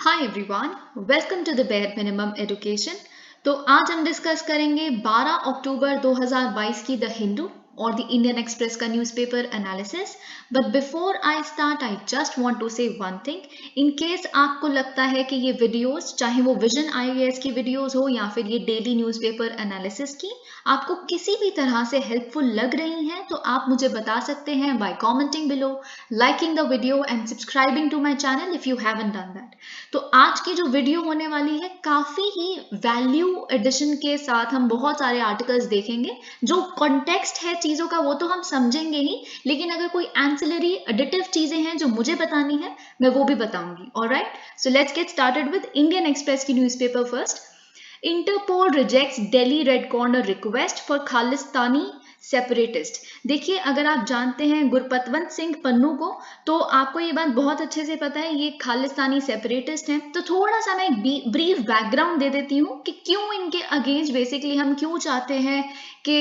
Hi everyone, welcome to the bare minimum education. तो आज हम डिस्कस करेंगे 12 अक्टूबर 2022 की द हिंदू और द इंडियन एक्सप्रेस का newspaper analysis. But before I start I just want to say one thing. In case आपको लगता है कि ये वीडियोस, चाहे वो विजन आईएएस की वीडियोस हो या फिर ये डेली न्यूज़पेपर एनालिसिस की, आपको किसी भी तरह से हेल्पफुल लग रही हैं, तो आप मुझे बता सकते हैं by commenting below, liking the video and subscribing to my channel if you haven't done that। तो आज की जो वीडियो होने वाली है काफी ही वैल्यू एडिशन के साथ हम बहुत सारे आर्टिकल्स देखेंगे। जो कॉन्टेक्स्ट है चीजों का वो तो हम समझेंगे ही, लेकिन अगर कोई एंसिलरी एडिटिव चीजें हैं जो मुझे बतानी है मैं वो भी बताऊंगी। Alright, so let's get started with Indian Express की newspaper first. Interpol rejects Delhi red corner request for Khalistani separatist. देखिए, अगर आप जानते हैं गुरपतवंत सिंह पन्नू को, तो आपको ये बात बहुत अच्छे से पता है ये खालिस्तानी सेपरेटिस्ट हैं। तो थोड़ा सा मैं एक ब्रीफ बैकग्राउंड दे देती हूँ कि क्यों इनके अगेंस्ट बेसिकली हम क्यों चाहते हैं कि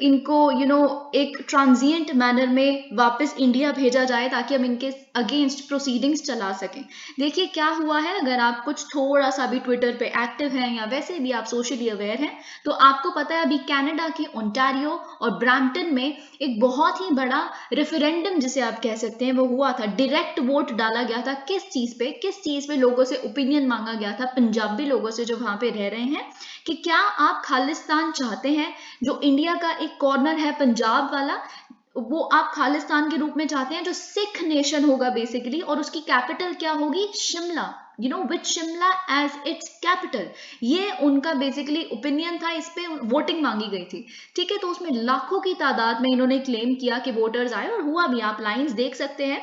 इनको एक ट्रांजिएंट मैनर में वापस इंडिया भेजा जाए ताकि हम इनके अगेंस्ट प्रोसीडिंग्स चला सकें। देखिए क्या हुआ है, अगर आप कुछ थोड़ा सा भी ट्विटर पे एक्टिव हैं या वैसे भी आप सोशली अवेयर हैं, तो आपको पता है अभी कनाडा के ओंटारियो और ब्रैम्पटन में एक बहुत ही बड़ा रेफरेंडम जिसे आप कह सकते हैं वो हुआ था। डायरेक्ट वोट डाला गया था किस चीज पे लोगों से ओपिनियन मांगा गया था, पंजाबी लोगों से जो वहां पे रह रहे हैं, कि क्या आप खालिस्तान चाहते हैं। जो इंडिया का एक कॉर्नर है पंजाब वाला, वो आप खालिस्तान के रूप में चाहते हैं, जो सिख नेशन होगा बेसिकली, और उसकी कैपिटल क्या होगी, Shimla, with Shimla as its capital. ये उनका बेसिकली ओपिनियन था, इस पे वोटिंग मांगी गई थी। ठीक है, तो उसमें लाखों की तादाद में इन्होंने क्लेम किया कि वोटर्स आए, और हुआ भी। आप लाइंस देख सकते हैं,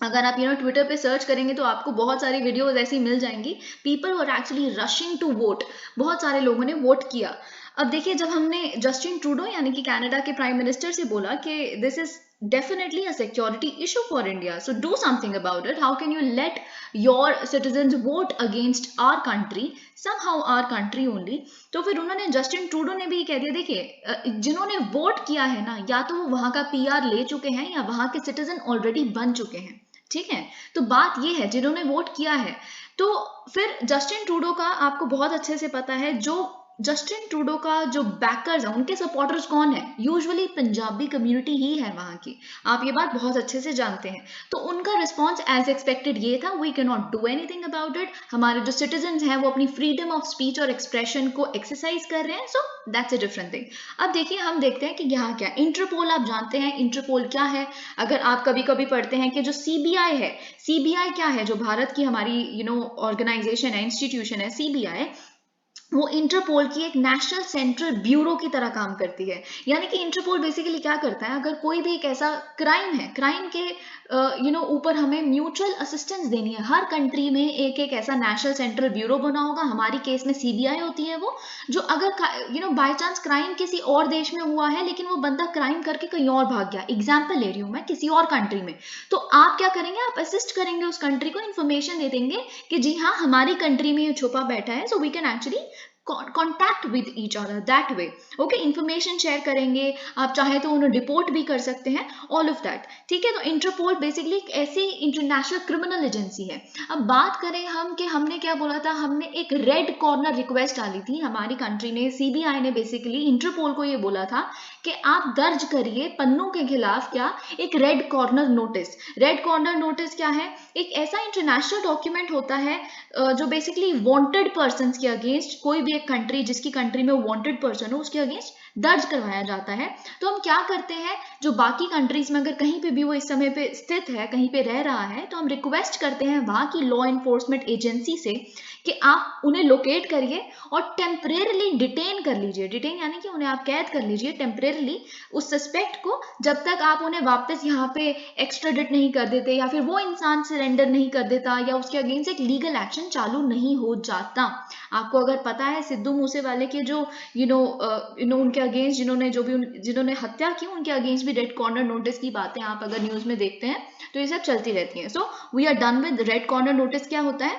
अगर आप ट्विटर पे सर्च करेंगे तो आपको बहुत सारी वीडियोस ऐसी मिल जाएंगी। People were actually rushing to vote, बहुत सारे लोगों ने वोट किया। अब देखिए, जब हमने जस्टिन ट्रूडो यानी कि कनाडा के प्राइम मिनिस्टर से बोला कि this is definitely a security issue for India, so do something about it. How can you let your citizens vote against our country, somehow our country only? तो फिर उन्होंने, Justin Trudeau ने भी कह दिया, देखिए जिन्होंने वोट किया है ना, या तो वो वहां का पीआर ले चुके हैं या वहां के सिटीजन ऑलरेडी बन चुके हैं। ठीक है, तो बात ये है जिन्होंने वोट किया है। तो फिर जस्टिन ट्रूडो का आपको बहुत अच्छे से पता है, जो जस्टिन ट्रूडो का जो बैकर्स है, उनके सपोर्टर्स कौन है, यूजुअली पंजाबी कम्युनिटी ही है वहां की। आप ये बात बहुत अच्छे से जानते हैं। तो उनका रिस्पॉन्स एज एक्सपेक्टेड ये था, we can not do anything about it. हमारे जो सिटीजन हैं वो अपनी फ्रीडम ऑफ स्पीच और एक्सप्रेशन को एक्सरसाइज कर रहे हैं, so that's a different thing. अब देखिए, हम देखते हैं कि यहाँ क्या इंटरपोल, आप जानते हैं इंटरपोल क्या है। अगर आप कभी कभी पढ़ते हैं कि जो सीबीआई है, सीबीआई क्या है, जो भारत की हमारी ऑर्गेनाइजेशन है, इंस्टीट्यूशन है सीबीआई, वो इंटरपोल की एक नेशनल सेंट्रल ब्यूरो की तरह काम करती है। यानी कि इंटरपोल बेसिकली क्या करता है, अगर कोई भी एक ऐसा क्राइम है, क्राइम के ऊपर हमें म्यूचुअल असिस्टेंस देनी है, हर कंट्री में एक एक ऐसा नेशनल सेंट्रल ब्यूरो बना होगा। हमारी केस में सीबीआई होती है वो, जो अगर बाय चांस क्राइम किसी और देश में हुआ है, लेकिन वो बंदा क्राइम करके कहीं और भाग गया, एग्जाम्पल ले रही हूँ मैं, किसी और कंट्री में, तो आप क्या करेंगे, आप असिस्ट करेंगे उस कंट्री को, इन्फॉर्मेशन दे देंगे कि जी हाँ, हमारी कंट्री में ये छुपा बैठा है, so we can actually contact with each other that way. Okay, information share करेंगे, आप चाहे तो उन्हें डिपोर्ट भी कर सकते हैं, ऑल ऑफ दैट। ठीक है, तो इंटरपोल बेसिकली एक ऐसी इंटरनेशनल क्रिमिनल एजेंसी है। अब बात करें हम कि हमने क्या बोला था, हमने एक रेड कॉर्नर रिक्वेस्ट डाली थी हमारी कंट्री ने, सीबीआई ने बेसिकली इंटरपोल को ये बोला था कि आप दर्ज करिए पन्नू के खिलाफ क्या, एक red corner notice. Red corner notice क्या है, एक ऐसा इंटरनेशनल डॉक्यूमेंट होता है जो बेसिकली वांटेड पर्सन के अगेंस्ट, कोई भी एक कंट्री जिसकी कंट्री में वांटेड पर्सन हो उसके अगेंस्ट दर्ज करवाया जाता है। तो हम क्या करते हैं, जो बाकी कंट्रीज में अगर कहीं पे भी वो इस समय पे स्थित है, कहीं पे रह रहा है, तो हम रिक्वेस्ट करते हैं वहां की लॉ एनफोर्समेंट एजेंसी से कि आप उन्हें लोकेट करिए और टेम्परेरली डिटेन कर लीजिए। डिटेन यानी कि उन्हें आप कैद कर लीजिए टेम्परेरली, उस सस्पेक्ट को, जब तक आप उन्हें वापस यहाँ पे एक्स्ट्राडिट नहीं कर देते, या फिर वो इंसान सरेंडर नहीं कर देता, या उसके अगेंस्ट एक लीगल एक्शन चालू नहीं हो जाता। आपको अगर पता है सिद्धू मूसेवाले के जो उनके अगेंस्ट जिन्होंने हत्या की, उनके अगेंस्ट भी रेड कॉर्नर नोटिस की बातें आप अगर न्यूज में देखते हैं तो ये सब चलती रहती हैं। So we are done with red corner notice. क्या होता है,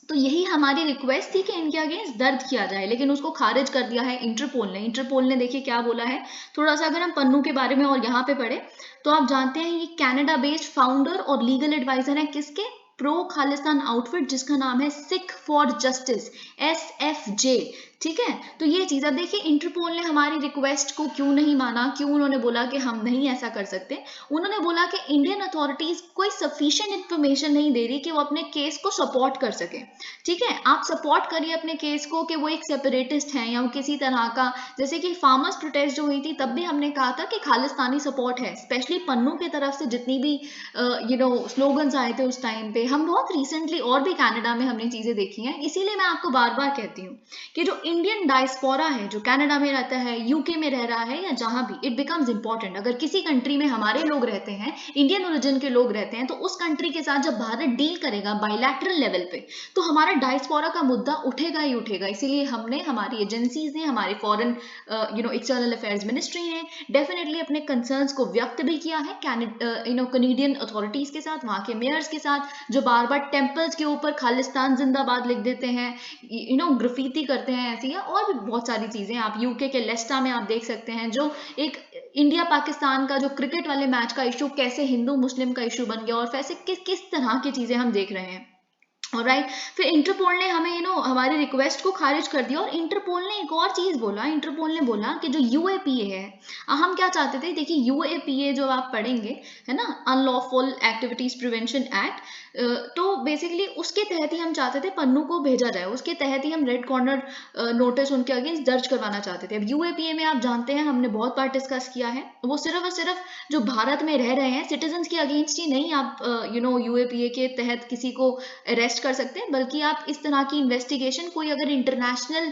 तो यही हमारी रिक्वेस्ट थी कि इनके अगेंस्ट दर्ज किया जाए, लेकिन उसको खारिज कर दिया है इंटरपोल ने। इंटरपोल ने देखिए क्या बोला है, थोड़ा सा अगर हम पन्नू के बारे में और यहाँ पे पढ़े, तो आप जानते हैं ये कनाडा बेस्ड फाउंडर और लीगल एडवाइजर है किसके, प्रो खालिस्तान आउटफिट जिसका नाम है सिख फॉर जस्टिस, SFJ। ठीक है, तो ये चीज, अब देखिए इंटरपोल ने हमारी रिक्वेस्ट को क्यों नहीं माना, क्यों उन्होंने बोला कि हम नहीं ऐसा कर सकते। उन्होंने बोला कि इंडियन अथॉरिटीज कोई सफिशिएंट इंफॉर्मेशन नहीं दे रही कि वो अपने केस को सपोर्ट कर सके। ठीक है, आप सपोर्ट करिए अपने केस को कि वो एक सेपरेटिस्ट हैं या वो किसी तरह का, जैसे कि फार्मर्स प्रोटेस्ट जो हुई थी तब भी हमने कहा था कि खालिस्तानी सपोर्ट है, स्पेशली पन्नू की तरफ से जितनी भी स्लोगन्स आए थे उस टाइम पे। हम बहुत रिसेंटली और भी कनाडा में हमने चीजें देखी हैं, इसीलिए मैं आपको बार बार कहती हूँ कि जो इंडियन डायस्पोरा है, जो कनाडा में रहता है, यूके में रह रहा है या जहां भी, इट बिकम्स इंपॉर्टेंट। अगर किसी कंट्री में हमारे लोग रहते हैं, इंडियन ओरिजिन के लोग रहते हैं, तो उस कंट्री के साथ जब भारत डील करेगा बायलैटरल लेवल पे, तो हमारा डायस्पोरा का मुद्दा उठेगा ही उठेगा। इसीलिए हमने, हमारी एजेंसीज ने, हमारे फॉरेन एक्सटर्नल अफेयर्स मिनिस्ट्री ने डेफिनेटली अपने कंसर्न्स को व्यक्त भी किया है कनेडियन अथॉरिटीज के साथ, वहां के मेयर्स के साथ, जो बार बार टेम्पल्स के ऊपर खालिस्तान जिंदाबाद लिख देते हैं, ग्राफिती करते हैं ऐसी है, और भी बहुत सारी चीजें। आप यूके के लेस्टा में आप देख सकते हैं, जो एक इंडिया पाकिस्तान का जो क्रिकेट वाले मैच का इशू कैसे हिंदू मुस्लिम का इशू बन गया, और वैसे किस किस तरह की चीजें हम देख रहे हैं। राइट, फिर इंटरपोल ने हमें हमारी रिक्वेस्ट को खारिज कर दिया। और इंटरपोल ने एक और चीज बोला, इंटरपोल ने बोला कि जो यूएपीए है, हम क्या चाहते थे, देखिए यूएपीए जो आप पढ़ेंगे है ना, अनलॉफुल एक्टिविटीज प्रिवेंशन एक्ट, तो बेसिकली उसके तहत ही हम चाहते थे पन्नू को भेजा जाए, उसके तहत ही हम रेड कॉर्नर नोटिस उनके अगेंस्ट दर्ज करवाना चाहते थे। अब यूएपीए में आप जानते हैं, हमने बहुत बार डिस्कस किया है, वो सिर्फ और सिर्फ जो भारत में रह रहे हैं सिटीजन के अगेंस्ट ही नहीं, आप यूएपीए के तहत किसी को अरेस्ट कर सकते हैं, बल्कि आप इस तरह की इन्वेस्टिगेशन कोई अगर इंटरनेशनल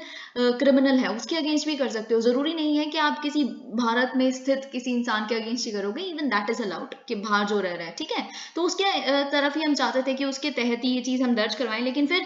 क्रिमिनल है उसके अगेंस्ट भी कर सकते हो। जरूरी नहीं है कि आप किसी भारत में स्थित किसी इंसान के अगेंस्ट ही करोगे, इवन दैट इज अलाउड कि बाहर जो रह रहा है। ठीक है, तो उसके तरफ ही हम चाहते थे कि उसके तहत ही ये चीज हम दर्ज करवाएं। लेकिन फिर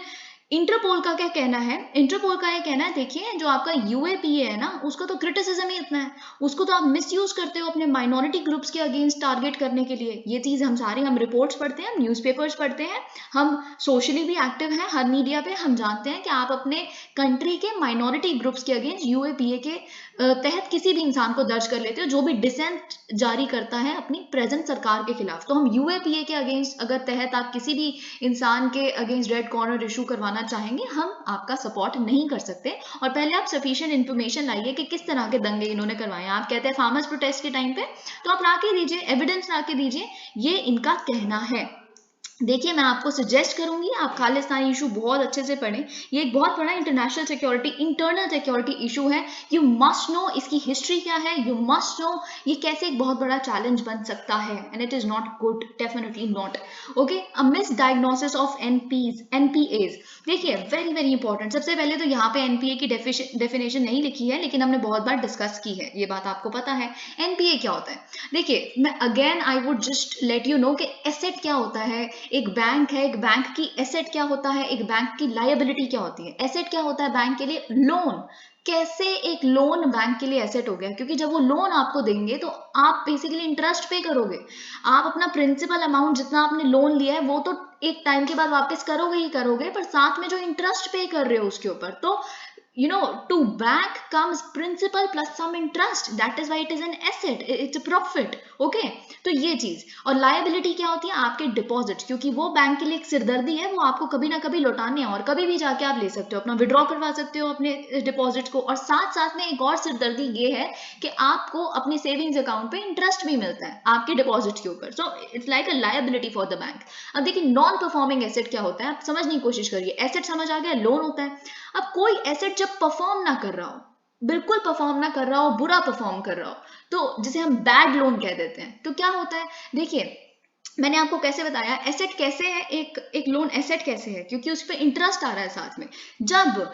इंटरपोल का क्या कहना है, इंटरपोल का ये कहना है, देखिए जो आपका यूएपीए है ना, उसका तो क्रिटिसिज्म ही इतना है, उसको तो आप मिसयूज करते हो अपने माइनॉरिटी ग्रुप्स के अगेंस्ट टारगेट करने के लिए। ये चीज हम सारी, हम रिपोर्ट्स पढ़ते हैं, हम न्यूज़पेपर्स पढ़ते हैं, हम सोशली भी एक्टिव हैं हर मीडिया पे, हम जानते हैं कि आप अपने कंट्री के माइनॉरिटी ग्रुप्स के अगेंस्ट यूएपीए के तहत किसी भी इंसान को दर्ज कर लेते हो जो भी डिसेंट जारी करता है अपनी प्रेजेंट सरकार के खिलाफ। तो हम यूएपीए के अगेंस्ट अगर तहत आप किसी भी इंसान के अगेंस्ट रेड कॉर्नर इशू करवाना चाहेंगे, हम आपका सपोर्ट नहीं कर सकते। और पहले आप सफिशिएंट इन्फॉर्मेशन लाइए कि किस तरह के दंगे इन्होंने करवाए। आप कहते हैं फार्मर्स प्रोटेस्ट के टाइम पे, तो आप ला के दीजिए, एविडेंस ला के दीजिए, ये इनका कहना है। देखिए मैं आपको सजेस्ट करूंगी आप खालिस्तानी इशू बहुत अच्छे से पढ़ें, ये एक बहुत बड़ा international security, internal security issue है। यू मस्ट नो इसकी हिस्ट्री क्या है, यू मस्ट नो ये कैसे एक बहुत बड़ा चैलेंज बन सकता है, and it is not good, definitely not. Okay, a miss diagnosis of NPAs. देखिए वेरी वेरी इंपॉर्टेंट, सबसे पहले तो यहाँ पे एनपीए की डेफिनेशन नहीं लिखी है, लेकिन हमने बहुत बार डिस्कस की है, ये बात आपको पता है। एनपीए क्या होता है, देखिए मैं again I would just let you know कि एसेट क्या होता है, एक बैंक है, एक बैंक की एसेट क्या होता है, एक बैंक की लायबिलिटी क्या होती है। एसेट क्या होता है बैंक के लिए, लोन। कैसे एक लोन बैंक के लिए एसेट हो गया, क्योंकि जब वो लोन आपको देंगे तो आप बेसिकली इंटरेस्ट पे करोगे, आप अपना प्रिंसिपल अमाउंट जितना आपने लोन लिया है वो तो एक टाइम के बाद वापस करोगे ही करोगे, पर साथ में जो इंटरेस्ट पे कर रहे हो उसके ऊपर, तो to bank comes principal plus some interest, that is why it is an asset, it's a profit. Okay, तो ये चीज। और लायबिलिटी क्या होती है, आपके डिपॉजिट, क्योंकि वो बैंक के लिए एक सिरदर्दी है, वो आपको कभी ना कभी लौटाने हैं, और कभी भी जाके आप ले सकते हो, अपना विड्रॉ करवा सकते हो अपने डिपॉजिट को। और साथ साथ में एक और सिरदर्दी ये है कि आपको अपने सेविंग्स अकाउंट पे इंटरेस्ट भी मिलता है आपके डिपॉजिट के ऊपर, so it's like a liability for the bank. अब देखिए नॉन परफॉर्मिंग एसेट क्या होता है, आप समझने की कोशिश करिए। एसेट समझ आ गया, लोन होता है। अब कोई एसेट जब परफॉर्म ना कर रहा हो, बिल्कुल परफॉर्म ना कर रहा हो, बुरा परफॉर्म कर रहा हो, तो जिसे हम बैड लोन कह देते हैं, तो क्या होता है, देखिए मैंने आपको कैसे बताया एसेट कैसे है, एक लोन एसेट कैसे है, क्योंकि उस पर इंटरेस्ट आ रहा है साथ में। जब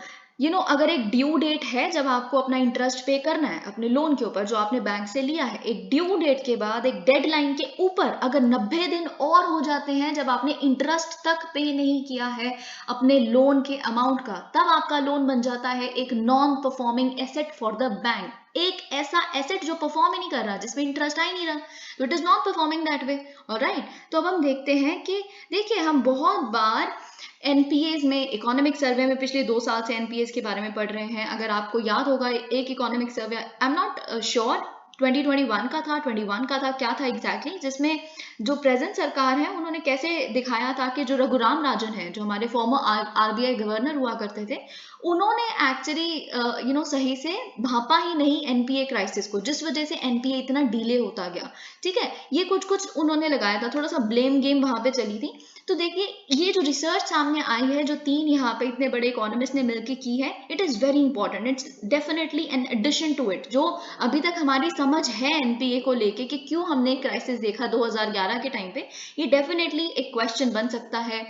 अगर एक ड्यू डेट है, जब आपको अपना इंटरेस्ट पे करना है अपने लोन के ऊपर जो आपने बैंक से लिया है, एक ड्यू डेट के बाद, एक डेडलाइन के ऊपर अगर 90 दिन और हो जाते हैं जब आपने इंटरेस्ट तक पे नहीं किया है अपने लोन के अमाउंट का, तब आपका लोन बन जाता है एक non performing asset for the bank. एक ऐसा एसेट जो परफॉर्म ही नहीं कर रहा, जिसमें इंटरेस्ट आ ही नहीं रहा, तो it is not performing that way. Alright, तो अब हम देखते हैं कि देखिए हम बहुत बार एनपीएस में, इकोनॉमिक सर्वे में पिछले 2 साल से एनपीएस के बारे में पढ़ रहे हैं। अगर आपको याद होगा एक economic survey, I am not sure 2021 का था, 21 का था, क्या था एग्जैक्टली, जिसमें जो प्रेजेंट सरकार है उन्होंने कैसे दिखाया था कि जो रघुराम राजन है, जो हमारे फॉर्मर आरबीआई गवर्नर हुआ करते थे, उन्होंने एक्चुअली सही से भापा ही नहीं एनपीए क्राइसिस को, जिस वजह से एनपीए इतना डिले होता गया। ठीक है, ये कुछ कुछ उन्होंने लगाया था, थोड़ा सा ब्लेम गेम वहां पे चली थी। तो देखिए, ये जो रिसर्च सामने आई है, जो 3 यहाँ पे इतने बड़े इकोनॉमिस्ट ने मिलकर की है, it is very important, it's definitely an addition to it. जो अभी तक हमारी समझ है एनपीए को लेके कि क्यों हमने क्राइसिस देखा 2011 के टाइम पे, ये डेफिनेटली एक क्वेश्चन बन सकता है।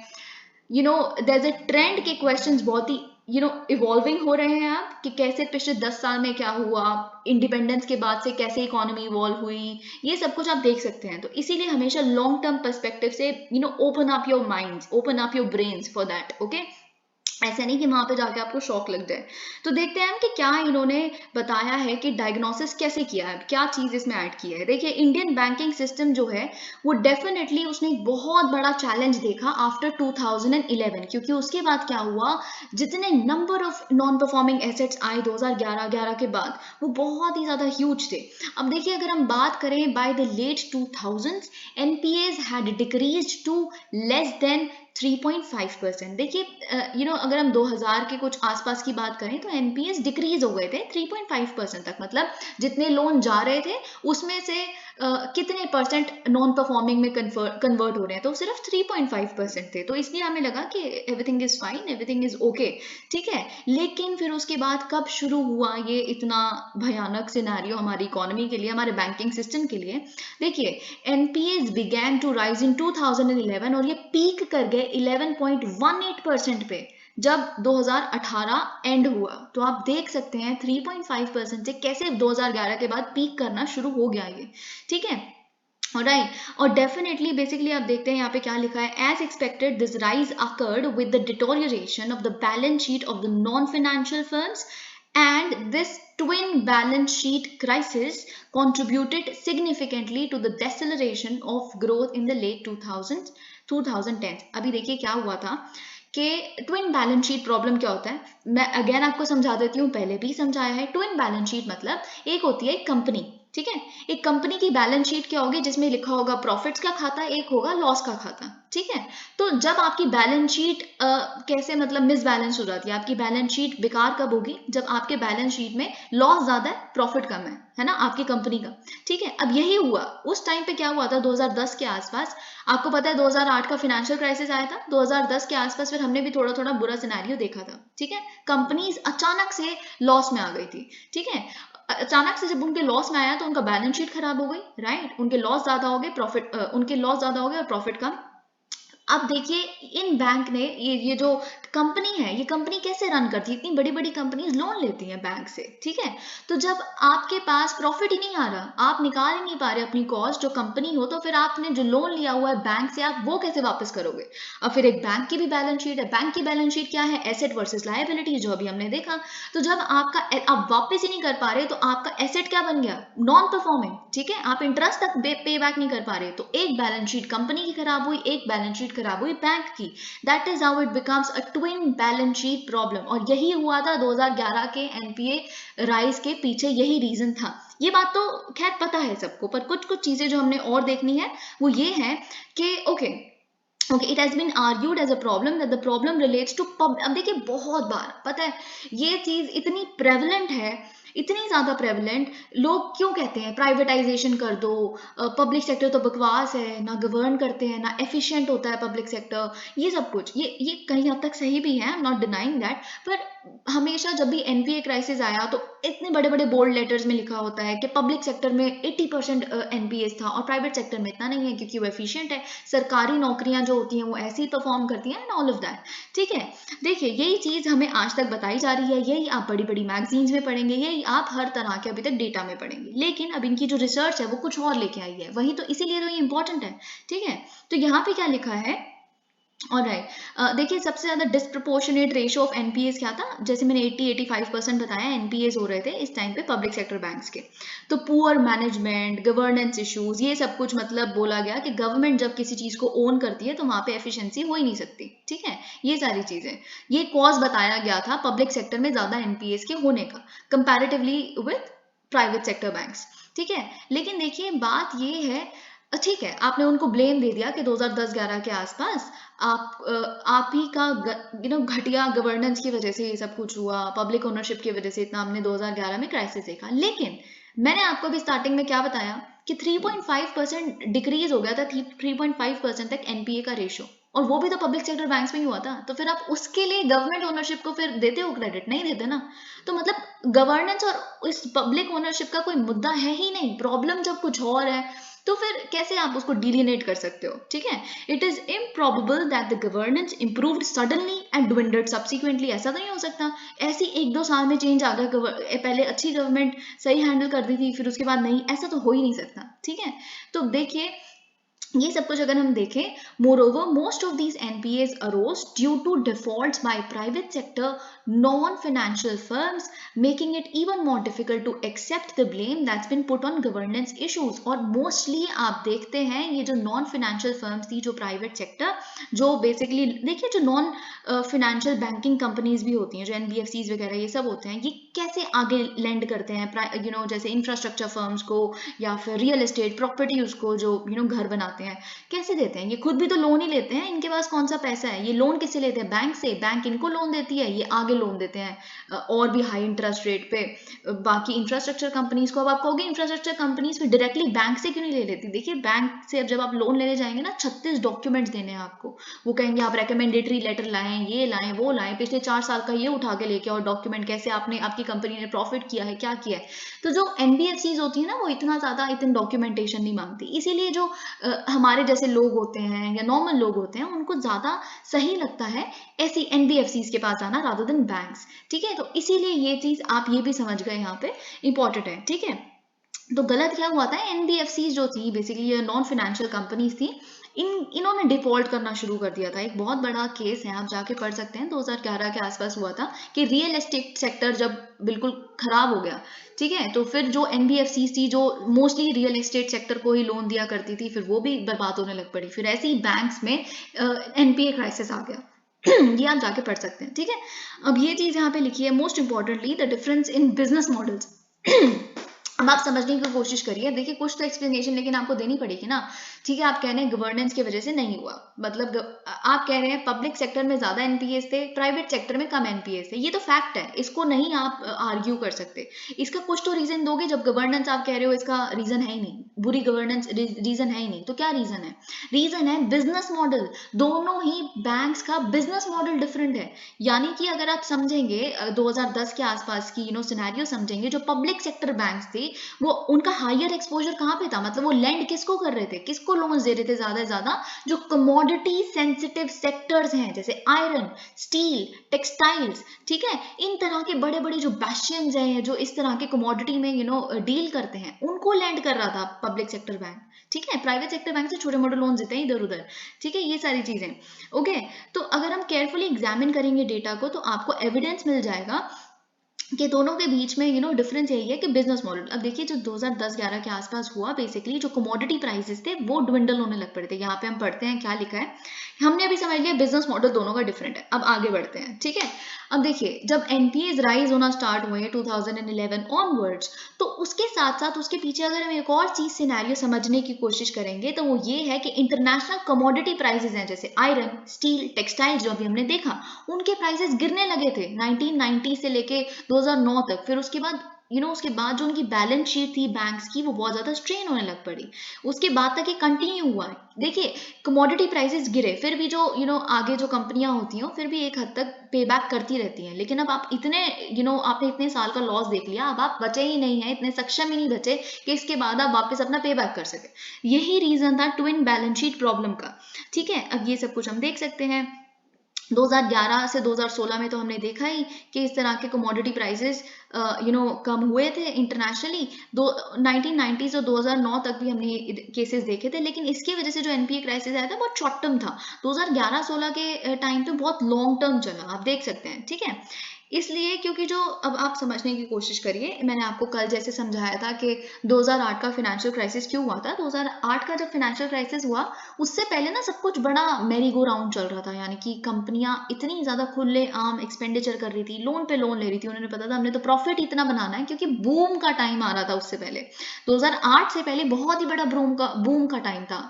देयर इज अ ट्रेंड के क्वेश्चंस बहुत ही इवॉल्विंग हो रहे हैं आप, कि कैसे पिछले 10 साल में क्या हुआ, इंडिपेंडेंस के बाद से कैसे इकोनॉमी इवॉल्व हुई, ये सब कुछ आप देख सकते हैं। तो इसीलिए हमेशा लॉन्ग टर्म पर्सपेक्टिव से open up your minds, open up your brains for that, okay. ऐसा नहीं कि वहां पे जाके आपको शॉक लग जाए। तो देखते हैं कि क्या इन्होंने बताया है कि डायग्नोसिस कैसे किया है, क्या चीज इसमें ऐड की है। देखिए, इंडियन बैंकिंग सिस्टम जो है वो डेफिनेटली उसने एक बहुत बड़ा चैलेंज देखा आफ्टर 2011, क्योंकि उसके बाद क्या हुआ, जितने number of non performing assets आए 2011 के बाद, वो बहुत ही ज्यादा ह्यूज थे। अब देखिए, अगर हम बात करें by the late 2000s, NPAs had decreased to less than 3.5%। देखिए, अगर हम 2000 के कुछ आसपास की बात करें तो एनपीएस डिक्रीज हो गए थे 3.5% तक। मतलब जितने लोन जा रहे थे उसमें से कितने परसेंट नॉन परफॉर्मिंग में कन्वर्ट हो रहे हैं, तो सिर्फ 3.5% थे। तो इसलिए हमें लगा कि everything is fine, everything is okay, ठीक है। लेकिन फिर उसके बाद कब शुरू हुआ ये इतना भयानक सिनेरियो हमारी इकोनॉमी के लिए, हमारे बैंकिंग सिस्टम के लिए। देखिए, NPAs began to rise in 2011 और ये पीक कर गए 11.18% पे जब 2018 एंड हुआ। तो आप देख सकते हैं 3.5% से कैसे 2011 के बाद पीक करना शुरू हो गया ये, ठीक है। राइट, और डेफिनेटली बेसिकली आप देखते हैं यहाँ पे क्या लिखा है, as expected this rise occurred with the deterioration of the balance sheet of the non financial firms, and this twin balance sheet crisis contributed significantly to the deceleration of growth in the late 2000s 2010s। अभी देखिए क्या हुआ था कि twin balance sheet problem क्या होता है, मैं अगेन आपको समझा देती हूँ, पहले भी समझाया है। ट्विन बैलेंस शीट मतलब एक होती है एक कंपनी, ठीक है। एक कंपनी की बैलेंस शीट क्या होगी, जिसमें लिखा होगा प्रॉफिट्स का खाता, एक होगा लॉस का खाता, ठीक है। तो जब आपकी बैलेंस शीट कैसे मतलब मिसबैलेंस हो जाती है, आपकी बैलेंस शीट बेकार कब होगी, जब आपके बैलेंस शीट में लॉस ज्यादा है, प्रॉफिट कम है ना, आपकी कंपनी का, ठीक है। अब यही हुआ उस टाइम पे, क्या हुआ था 2010 के आसपास। आपको पता है 2008 का फाइनेंशियल क्राइसिस आया था, 2010 के आसपास फिर हमने भी थोड़ा थोड़ा बुरा सिनेरियो देखा था, ठीक है। कंपनीज अचानक से लॉस में आ गई थी, ठीक है। अचानक से जब उनके लॉस में आया तो उनका बैलेंस शीट खराब हो गई, राइट। उनके लॉस ज्यादा हो गए, प्रॉफिट उनके लॉस ज्यादा हो गए और प्रॉफिट कम। अब देखिए, इन बैंक ने ये जो कंपनी है, ये कंपनी कैसे रन करती है, इतनी बड़ी बड़ी कंपनीज लोन लेती हैं बैंक से, ठीक है। तो जब आपके पास प्रॉफिट ही नहीं आ रहा, आप निकाल ही नहीं पा रहे अपनी कॉस्ट जो कंपनी हो, तो फिर आपने जो लोन लिया हुआ है बैंक से, आप वो कैसे वापस करोगे। अब फिर एक बैंक की भी बैलेंस शीट है, बैंक की बैलेंस शीट क्या है, एसेट वर्सेस लायबिलिटी, जो अभी हमने देखा। तो जब आप वापस ही नहीं कर पा रहे, तो आपका एसेट क्या बन गया, नॉन परफॉर्मिंग, ठीक है। आप इंटरेस्ट तक पे बैक नहीं कर पा रहे, तो एक बैलेंस शीट कंपनी की खराब हुई, एक बैलेंस शीट खराब हुई बैंक की। That is how it becomes a twin balance sheet problem. और यही हुआ था 2011 के एनपीए राइज के पीछे, यही रीजन था। ये बात तो खैर पता है सबको, पर कुछ कुछ चीजें जो हमने और देखनी है वो ये है कि okay, it has been argued as a problem that the problem relates to अब देखिए, बहुत बार पता है ये चीज इतनी प्रेवलेंट है, इतनी ज्यादा प्रेवलेंट, लोग क्यों कहते हैं प्राइवेटाइजेशन कर दो, पब्लिक सेक्टर तो बकवास है, ना गवर्न करते हैं, ना एफिशिएंट होता है पब्लिक सेक्टर, ये सब कुछ, ये कहीं हद तक सही भी है, आई एम नॉट डिनाइंग दैट। पर हमेशा जब भी एनपीए क्राइसिस आया तो इतने बड़े बड़े बोल्ड लेटर्स में लिखा होता है कि पब्लिक सेक्टर में 80% एनपीएस था और प्राइवेट सेक्टर में इतना नहीं है, क्योंकि वो एफिशिएंट है, सरकारी नौकरियां जो होती हैं वो ऐसे ही परफॉर्म करती हैं एंड ऑल ऑफ दैट, ठीक है। देखिए, यही चीज हमें आज तक बताई जा रही है, यही आप बड़ी बड़ी मैगजीन्स में पढ़ेंगे, यही आप हर तरह के अभी तक डेटा में पढ़ेंगे। लेकिन अब इनकी जो रिसर्च है वो कुछ और लेके आई है, वही तो, इसीलिए तो ये इंपॉर्टेंट है, ठीक है। तो यहाँ पे क्या लिखा है, ऑलराइट, देखिए, सबसे ज्यादा डिस्प्रपोर्शनेट रेशियो ऑफ एनपीएस क्या था, जैसे मैंने 80-85% बताया एनपीएस हो रहे थे इस टाइम पे पब्लिक सेक्टर बैंक्स के। तो पुअर मैनेजमेंट, गवर्नेंस इश्यूज, ये सब कुछ मतलब बोला गया कि गवर्नमेंट जब किसी चीज को ओन करती है तो वहां पे एफिशिएंसी हो ही नहीं सकती, ठीक है। ये सारी चीजें, ये कॉज बताया गया था पब्लिक सेक्टर में ज्यादा एनपीएस के होने का comparatively with private sector banks, ठीक है। लेकिन देखिए बात ये है, ठीक है आपने उनको ब्लेम दे दिया कि 2010-11 के आसपास आप ही का घटिया गवर्नेंस की वजह से ये सब कुछ हुआ, पब्लिक ओनरशिप की वजह से इतना हमने 2011 में क्राइसिस देखा। लेकिन मैंने आपको भी स्टार्टिंग में क्या बताया कि 3.5% डिक्रीज हो गया था, 3.5% तक एनपीए का रेशो, और वो भी तो पब्लिक सेक्टर बैंक्स में ही हुआ था। तो फिर आप उसके लिए गवर्नमेंट ओनरशिप को फिर देते हो क्रेडिट? नहीं देते ना। तो मतलब गवर्नेंस और इस पब्लिक ओनरशिप का कोई मुद्दा है ही नहीं, प्रॉब्लम जब कुछ और है तो फिर कैसे आप उसको डिलिनेट कर सकते हो, ठीक है। It is improbable that the governance improved suddenly and dwindled subsequently, ऐसा तो नहीं हो सकता ऐसी 1-2 साल में चेंज आ गया, पहले अच्छी गवर्नमेंट सही हैंडल करती थी फिर उसके बाद नहीं, ऐसा तो हो ही नहीं सकता, ठीक है। तो देखिए ये सब कुछ अगर हम देखें, moreover most of these NPAs arose due to defaults by private sector non-financial firms, making it even more difficult to accept the blame that's been put on governance issues। और mostly आप देखते हैं ये जो non-financial firms थी, जो private sector, जो basically देखिए जो non-financial banking companies भी होती हैं, जो NBFCs वगैरह ये सब होते हैं, ये कैसे आगे lend करते हैं, जैसे infrastructure firms को या फिर रियल एस्टेट प्रॉपर्टीज को, जो घर बनाते हैं, कैसे देते हैं? ये खुद भी तो लोन ही लेते हैं, इनके पास कौन सा पैसा है? ये लोन किससे लेते हैं? बैंक से। बैंक इनको लोन देती है, ये आगे लोन देते हैं और भी हाई इंटरेस्ट रेट पे बाकी इंफ्रास्ट्रक्चर कंपनीज को। अब आप कहोगे इंफ्रास्ट्रक्चर कंपनीज भी डायरेक्टली बैंक से क्यों नहीं ले लेती? देखिए बैंक से अब जब आप लोन लेने जाएंगे ना, 36 डॉक्यूमेंट्स देने हैं आपको। वो कहेंगे आप रिकमेंडेटरी लेटर लाएं, ये लाएं, वो लाएं, पिछले 4 साल का ये उठा के लेके और डॉक्यूमेंट, कैसे आपने आपकी कंपनी ने प्रॉफिट किया है, क्या किया है। तो जो एनबीएफसीज होती है ना, वो इतना ज्यादा इतनी डॉक्यूमेंटेशन नहीं मांगती, इसीलिए जो हमारे जैसे लोग होते हैं या नॉर्मल लोग होते हैं, उनको ज्यादा सही लगता है ऐसी एनबीएफसीज के पास आना रादर देन बैंक्स, ठीक है। तो इसीलिए ये चीज आप ये भी समझ गए यहाँ पे इंपॉर्टेंट है, ठीक है। तो गलत क्या हुआ था, एनबीएफसीज जो थी बेसिकली ये नॉन फाइनेंशियल कंपनीज थी, इन्होंने डिफॉल्ट करना शुरू कर दिया था। एक बहुत बड़ा केस है, आप जाके पढ़ सकते हैं, 2011 के आसपास हुआ था कि रियल एस्टेट सेक्टर जब बिल्कुल खराब हो गया, ठीक है, तो फिर जो एनबीएफसी थी, जो मोस्टली रियल एस्टेट सेक्टर को ही लोन दिया करती थी, फिर वो भी बर्बाद होने लग पड़ी। फिर ऐसे ही बैंक्स में एनपीए क्राइसिस आ गया। ये आप जाके पढ़ सकते हैं, ठीक है। अब ये चीज यहाँ पे लिखी है, most importantly the difference in business models. अब आप समझने की कोशिश करिए, देखिए कुछ तो एक्सप्लेनेशन लेकिन आपको देनी पड़ेगी ना, ठीक है। आप कह रहे हैं गवर्नेंस की वजह से नहीं हुआ, मतलब आप कह रहे हैं पब्लिक सेक्टर में ज्यादा एनपीएस थे, प्राइवेट सेक्टर में कम एनपीएस थे, ये तो फैक्ट है, इसको नहीं आप आर्ग्यू कर सकते। इसका कुछ तो रीजन दोगे, जब गवर्नेंस आप कह रहे हो इसका रीजन है ही नहीं, बुरी गवर्नेंस रीजन है ही नहीं, तो क्या रीजन है? रीजन है बिजनेस मॉडल। दोनों ही बैंक्स का बिजनेस मॉडल डिफरेंट है। यानी कि अगर आप समझेंगे 2010 के आसपास की सिनेरियो समझेंगे, जो पब्लिक सेक्टर बैंक्स थे वो उनका हायर एक्सपोजर कहाँ पे था, मतलब वो लैंड किसको कर रहे थे, किसको लोन्स दे रहे थे ज्यादा से ज्यादा? जो कमोडिटी सेंसिटिव सेक्टर्स हैं, जैसे आयरन, स्टील, टेक्सटाइल्स, ठीक है, इन तरह के बड़े बड़े जो बैशियंस हैं, जो इस तरह के कमोडिटी में डील करते हैं, उनको लैंड कर रहा था पब्लिक सेक्टर बैंक, ठीक है। प्राइवेट सेक्टर बैंक से छोटे मोटे लोन देते हैं इधर उधर, ठीक है, ये सारी चीजें, ओके। तो अगर हम केयरफुली एग्जामिन करेंगे डेटा को, तो आपको एविडेंस मिल जाएगा कि दोनों के बीच में डिफरेंस यही है कि बिजनेस मॉडल। अब देखिए जो 2010-11 के आसपास हुआ, बेसिकली जो कमोडिटी प्राइसेस थे वो ड्विंडल होने लग पड़े थे। यहाँ पे हम पढ़ते हैं क्या लिखा है, हमने अभी समझ लिया बिजनेस मॉडल दोनों का डिफरेंट है। अब आगे बढ़ते हैं, ठीक है। अब देखिए जब एनपीएस राइज होना स्टार्ट हुए 2011 ऑनवर्ड्स, तो उसके साथ साथ उसके पीछे अगर हम एक और चीज सिनेरियो समझने की कोशिश करेंगे, तो वो ये है कि इंटरनेशनल कमोडिटी प्राइसेस हैं, जैसे आयरन, स्टील, टेक्सटाइल, जो अभी हमने देखा, उनके प्राइसेस गिरने लगे थे 1990 से लेके 2009 तक। फिर उसके बाद उसके बाद जो उनकी बैलेंस शीट थी बैंक्स की, वो बहुत ज्यादा स्ट्रेन होने लग पड़ी। उसके बाद तक ये कंटिन्यू हुआ है। देखिए कमोडिटी प्राइसेस गिरे, फिर भी जो आगे जो कंपनियां होती हैं फिर भी एक हद तक पे बैक करती रहती हैं, लेकिन अब आप इतने आपने इतने साल का लॉस देख लिया, अब आप बचे ही नहीं है, इतने सक्षम ही नहीं बचे कि इसके बाद आप वापस अपना पे बैक कर सके। यही रीजन था ट्विन बैलेंस शीट प्रॉब्लम का, ठीक है। अब ये सब कुछ हम देख सकते हैं। 2011 से 2016 में तो हमने देखा ही कि इस तरह के कमोडिटी प्राइसेस कम हुए थे इंटरनेशनली। 1990s और 2009 तक भी हमने केसेस देखे थे, लेकिन इसकी वजह से जो एनपीए क्राइसिस आया था बहुत शॉर्ट टर्म था। 2011-16 के टाइम पे बहुत लॉन्ग टर्म चला, आप देख सकते हैं, ठीक है। इसलिए क्योंकि जो अब आप समझने की कोशिश करिए, मैंने आपको कल जैसे समझाया था कि 2008 का फाइनेंशियल क्राइसिस क्यों हुआ था। 2008 का जब फाइनेंशियल क्राइसिस हुआ उससे पहले ना सब कुछ बड़ा मैरी गो राउंड चल रहा था, यानी कि कंपनियां इतनी ज्यादा खुले आम एक्सपेंडिचर कर रही थी, लोन पे लोन ले रही थी, उन्होंने पता था हमने तो प्रॉफिट इतना बनाना है, क्योंकि बूम का टाइम आ रहा था। उससे पहले 2008 से पहले बहुत ही बड़ा बूम का टाइम था,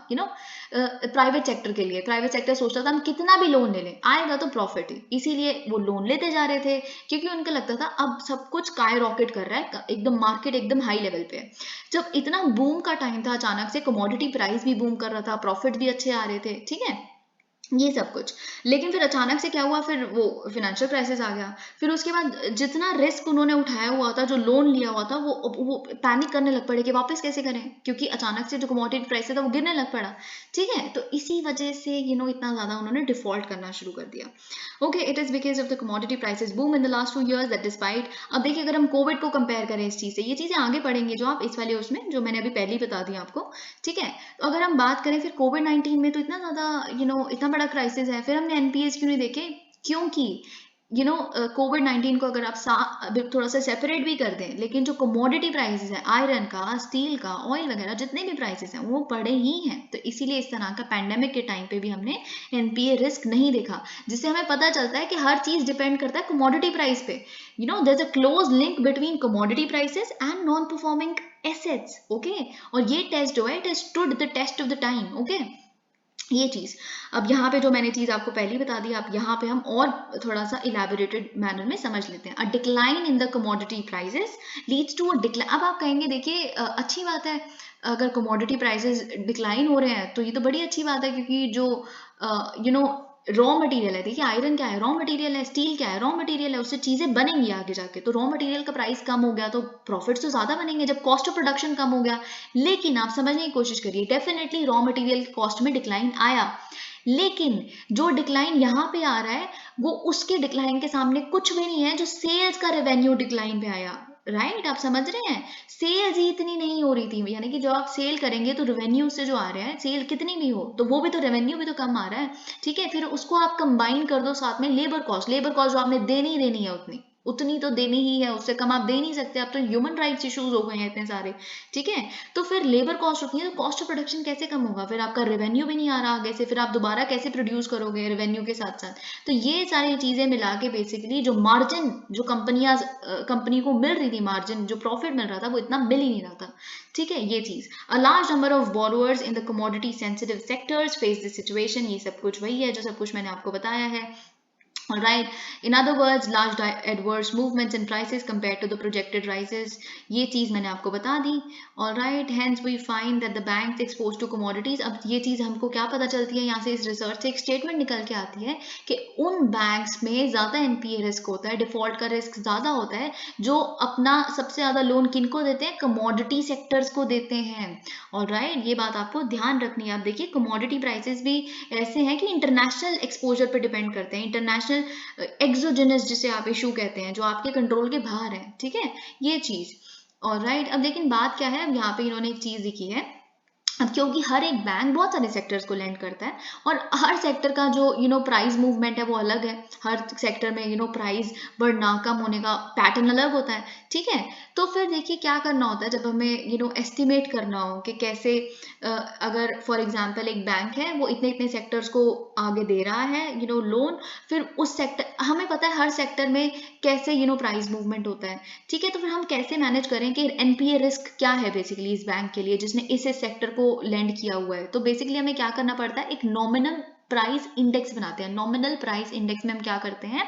प्राइवेट सेक्टर के लिए। प्राइवेट सेक्टर सोचता था हम कितना भी लोन ले लें आएगा तो प्रॉफिट ही, इसीलिए वो लोन लेते जा रहे थे, क्योंकि उनको लगता था अब सब कुछ स्काई रॉकेट कर रहा है, एकदम मार्केट एकदम हाई लेवल पे है। जब इतना बूम का टाइम था, अचानक से कमोडिटी प्राइस भी बूम कर रहा था, प्रॉफिट भी अच्छे आ रहे थे, ठीक है, ये सब कुछ। लेकिन फिर अचानक से क्या हुआ, फिर वो फाइनेंशियल क्राइसिस आ गया। फिर उसके बाद जितना रिस्क उन्होंने उठाया हुआ था, जो लोन लिया हुआ था, वो पैनिक करने लग पड़े कि वापस कैसे करें, क्योंकि अचानक से जो कमोडिटी प्राइस था वो गिरने लग पड़ा, ठीक है। तो इसी वजह से इतना ज्यादा उन्होंने डिफॉल्ट करना शुरू कर दिया। Okay, it is because of the commodity prices boom in the last 2 years that despite. अब देखिए, अगर हम कोविड को कंपेयर करें इस चीज से, ये चीजें आगे पढ़ेंगे जो आप इस वाले उसमें, जो मैंने अभी पहले ही बता दिया आपको, ठीक है। तो अगर हम बात करें फिर कोविड-19 में, तो इतना ज्यादा इतना बड़ा क्राइसिस है, फिर हमने एनपीएस क्यों नहीं देखे, क्योंकि कोविड-19 को अगर आप अभी थोड़ा सा सेपरेट भी कर दें, लेकिन जो कमोडिटी प्राइसेस है, आयरन का, स्टील का, ऑयल वगैरह जितने भी प्राइसेस हैं वो बढ़े ही हैं। तो इसीलिए इस तरह का पैंडेमिक के टाइम पे भी हमने एनपीए रिस्क नहीं देखा, जिससे हमें पता चलता है कि हर चीज डिपेंड करता है कमोडिटी प्राइस पे। There is a close link between commodity prices and non performing assets, okay. और ये टेस्ट जो है, it has stood the test of the time, okay. ये चीज, अब यहाँ पे जो मैंने चीज आपको पहले ही बता दी, अब यहाँ पे हम और थोड़ा सा इलेबोरेटेड मैनर में समझ लेते हैं। A decline in the commodity prices leads to a decline. अब आप कहेंगे देखिए, अच्छी बात है अगर कमोडिटी प्राइसेस डिक्लाइन हो रहे हैं तो ये तो बड़ी अच्छी बात है, क्योंकि जो रॉ मटेरियल है, देखिए आयरन क्या है, रॉ मटेरियल है, स्टील क्या है, रॉ मटेरियल है, उससे चीजें बनेंगी आगे जाके। तो रॉ मटेरियल का प्राइस कम हो गया तो प्रॉफिट्स तो ज्यादा बनेंगे जब कॉस्ट ऑफ प्रोडक्शन कम हो गया। लेकिन आप समझने की कोशिश करिए, डेफिनेटली रॉ मटेरियल कॉस्ट में डिक्लाइन आया, लेकिन जो डिक्लाइन यहाँ पे आ रहा है वो उसके डिक्लाइन के सामने कुछ भी नहीं है जो सेल्स का रेवेन्यू डिक्लाइन पे आया, राइट। आप समझ रहे हैं, सेल्स ही इतनी नहीं हो रही थी, यानी कि जब आप सेल करेंगे तो रेवेन्यू से जो आ रहा है, सेल कितनी भी हो तो वो भी तो रेवेन्यू भी तो कम आ रहा है, ठीक है। फिर उसको आप कंबाइन कर दो साथ में लेबर कॉस्ट, लेबर कॉस्ट जो आपने देनी ही देनी है उतनी तो देनी ही है, उससे कम आप दे नहीं सकते। अब तो ह्यूमन राइट्स इश्यूज हो गए हैं इतने सारे, ठीक है। तो फिर लेबर कॉस्ट होती है तो कॉस्ट ऑफ प्रोडक्शन कैसे कम होगा, फिर आपका रेवेन्यू भी नहीं आ रहा आगे से, फिर आप दोबारा कैसे प्रोड्यूस करोगे रेवेन्यू के साथ साथ। तो ये सारी चीजें मिला के बेसिकली जो मार्जिन जो कंपनी को मिल रही थी, मार्जिन जो प्रॉफिट मिल रहा था वो इतना मिल ही नहीं रहा था, ठीक है। ये चीज, a large number of borrowers in the commodity sensitive sectors face this situation, ये सब कुछ वही है जो सब कुछ मैंने आपको बताया है। All right. In other words, large adverse movements in prices compared to the projected rises. ये चीज मैंने आपको बता दी. All right. Hence we find that the banks exposed to commodities. अब ये चीज हमको क्या पता चलती है यहाँ से, इस रिसर्च से एक स्टेटमेंट निकल के आती है कि उन बैंक्स में ज्यादा एनपीए रिस्क होता है, डिफॉल्ट का रिस्क ज्यादा होता है, जो अपना सबसे ज्यादा लोन किनको देते हैं, कमोडिटी सेक्टर्स को देते हैं। और राइट, ये बात आपको ध्यान रखनी है। आप देखिए कमोडिटी प्राइसेस भी ऐसे हैं कि इंटरनेशनल एक्सपोजर पे डिपेंड करते हैं, इंटरनेशनल एक्सोजेनस जिसे आप इशू कहते हैं, जो आपके कंट्रोल के बाहर है, ठीक है, ये चीज। और राइट, अब लेकिन बात क्या है, अब यहाँ पे इन्होंने एक चीज लिखी है, अब क्योंकि हर एक बैंक बहुत सारे सेक्टर्स को लेंड करता है और हर सेक्टर का जो प्राइस मूवमेंट है वो अलग है, हर सेक्टर में प्राइस बढ़ना कम होने का पैटर्न अलग होता है, ठीक है। तो फिर देखिए क्या करना होता है जब हमें एस्टिमेट करना हो कि कैसे, अगर फॉर एग्जांपल एक बैंक है वो इतने इतने सेक्टर्स को आगे दे रहा है लोन, फिर उस सेक्टर, हमें पता है हर सेक्टर में कैसे प्राइस मूवमेंट होता है, ठीक है। तो फिर हम कैसे मैनेज करें कि एनपीए रिस्क क्या है बेसिकली इस बैंक के लिए जिसने इस सेक्टर को लैंड किया हुआ है। तो बेसिकली हमें क्या करना पड़ता है, एक नॉमिनल प्राइस इंडेक्स बनाते हैं। नॉमिनल प्राइस इंडेक्स में हम क्या करते हैं,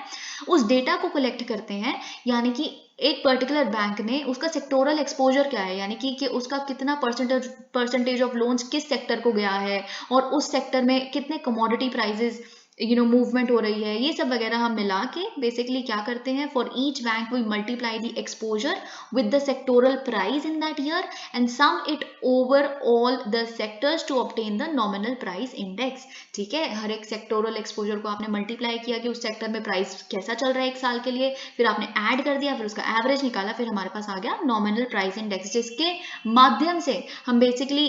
उस डेटा को कलेक्ट करते हैं, यानी कि एक पर्टिकुलर बैंक ने उसका सेक्टोरल एक्सपोजर क्या है, यानी कि उसका कितना परसेंटेज ऑफ लोन्स किस सेक्टर को गया है और उस सेक्टर में कितने कमोडिटी प्राइसेस मूवमेंट हो रही है, ये सब वगैरह हम मिला के बेसिकली क्या करते हैं, for each bank we multiply the exposure with the sectoral price in that year and sum it over all the sectors to obtain the nominal price index, ठीक है। हर एक सेक्टोरल एक्सपोजर को आपने मल्टीप्लाई किया कि उस सेक्टर में price कैसा चल रहा है एक साल के लिए, फिर आपने ऐड कर दिया, फिर उसका एवरेज निकाला, फिर हमारे पास आ गया नॉमिनल प्राइस इंडेक्स, जिसके माध्यम से हम बेसिकली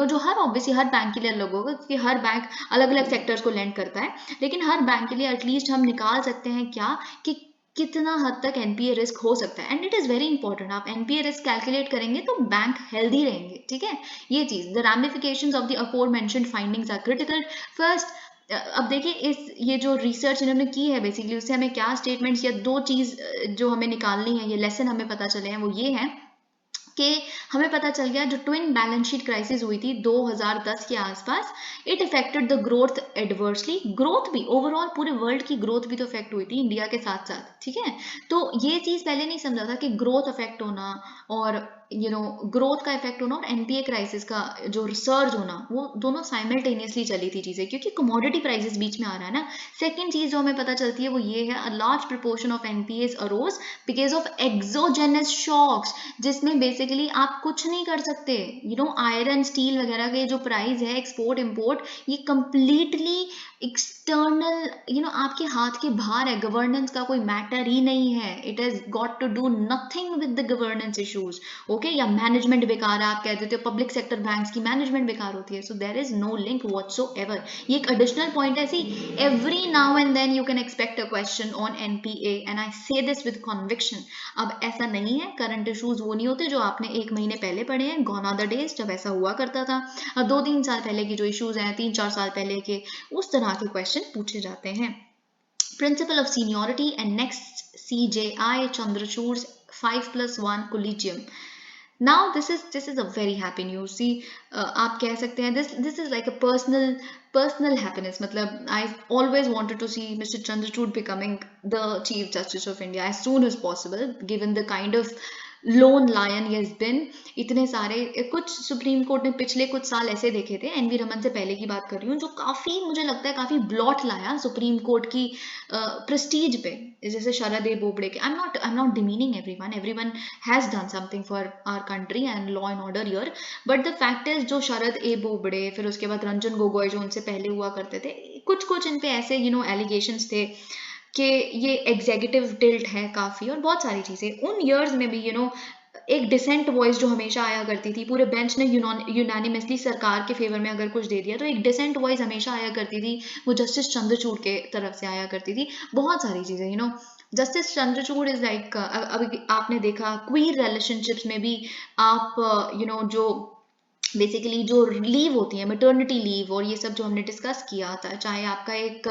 जो हर ऑब्वियसली हर बैंक के लिए अलग होगा क्योंकि हर बैंक अलग अलग सेक्टर्स को लैंड करता है, लेकिन हर बैंक के लिए एटलीस्ट हम निकाल सकते हैं क्या, कि कितना हद तक एनपीए रिस्क हो सकता है, and it is very important. आप एनपीए रिस्क कैलकुलेट करेंगे तो बैंक हेल्दी रहेंगे, ठीक है। ये चीज़, the ramifications of the aforementioned findings are critical. First, अब देखिए इस ये जो रिसर्च इन्होंने की है बेसिकली, उससे हमें क्या स्टेटमेंट्स या दो चीज़ जो हमें निकालनी है, ये लेसन हमें पता चले हैं, वो ये है कि हमें पता चल गया जो ट्विन बैलेंस शीट क्राइसिस हुई थी 2010 के आसपास, it affected the growth adversely. Growth भी ओवरऑल पूरे वर्ल्ड की ग्रोथ भी तो अफेक्ट हुई थी इंडिया के साथ साथ, ठीक है। तो ये चीज़ पहले नहीं समझा था कि ग्रोथ अफेक्ट होना और ग्रोथ का इफेक्ट होना और एनपीए क्राइसिस का जो सर्ज होना, वो दोनों साइमल्टेनियसली चली थी चीज़ें, क्योंकि कमोडिटी प्राइसेस बीच में आ रहा है ना। सेकेंड चीज़ जो हमें पता चलती है वो ये है, a large proportion of NPAs arose because of exogenous shocks, जिसमें बेसिकली आप कुछ नहीं कर सकते। आयरन स्टील वगैरह के जो प्राइस है एक्सपोर्ट इंपोर्ट, ये कंप्लीटली एक्सटर्नल, आपके हाथ के बाहर है। गवर्नेंस का कोई मैटर ही नहीं है। It has got to do nothing with the governance issues, okay. या मैनेजमेंट बेकार है, आप कह देते हो पब्लिक सेक्टर बैंक्स की मैनेजमेंट बेकार होती है, so there is no link whatsoever. ये एक एडिशनल पॉइंट है। See, every now and then you can expect a question on NPA and I say this with conviction. अब ऐसा नहीं है, करंट इशूज वो नहीं होते जो आपने 1 महीने पहले पढ़े हैं, गॉन आर द डेज जब ऐसा हुआ करता था। 2-3 साल पहले की जो इशूज हैं, 3-4 साल पहले के, उस तरह के क्वेश्चन पूछे जाते हैं। Principle of seniority, and next CJI Chandrachud's 5+1 collegium. Now this is a very happy news. See, आप कह सकते हैं this is like a personal happiness. मतलब I always wanted to see Mr. Chandrachud becoming the Chief Justice of India as soon as possible, given the kind of loan line he has been. इतने सारे कुछ supreme court ने पिछले कुछ साल ऐसे देखे थे, एनवी रमन से पहले की बात कर रही हूँ, जो काफी मुझे लगता है काफी ब्लॉट लाया सुप्रीम कोर्ट की प्रेस्टीज पे, जैसे शरद ए बोबड़े के। I am not demeaning everyone has done something for our country and law and order here, but the fact is जो शरद ए बोबड़े, फिर उसके बाद रंजन गोगोई जो उनसे पहले हुआ करते थे, कुछ इन पे ऐसे एलिगेशंस थे कि ये एग्जीक्यूटिव टिल्ट है काफ़ी, और बहुत सारी चीज़ें। उन ईयर्स में भी एक डिसेंट वॉइस जो हमेशा आया करती थी, पूरे बेंच ने यूनानिमसली सरकार के फेवर में अगर कुछ दे दिया तो एक डिसेंट वॉइस हमेशा आया करती थी, वो जस्टिस चंद्रचूड़ के तरफ से आया करती थी। बहुत सारी चीज़ें जस्टिस चंद्रचूड़ इज लाइक, अभी आपने देखा क्वीर रिलेशनशिप्स में भी आप जो बेसिकली जो लीव होती है, मैटरनिटी लीव और ये सब जो हमने डिस्कस किया था, चाहे आपका एक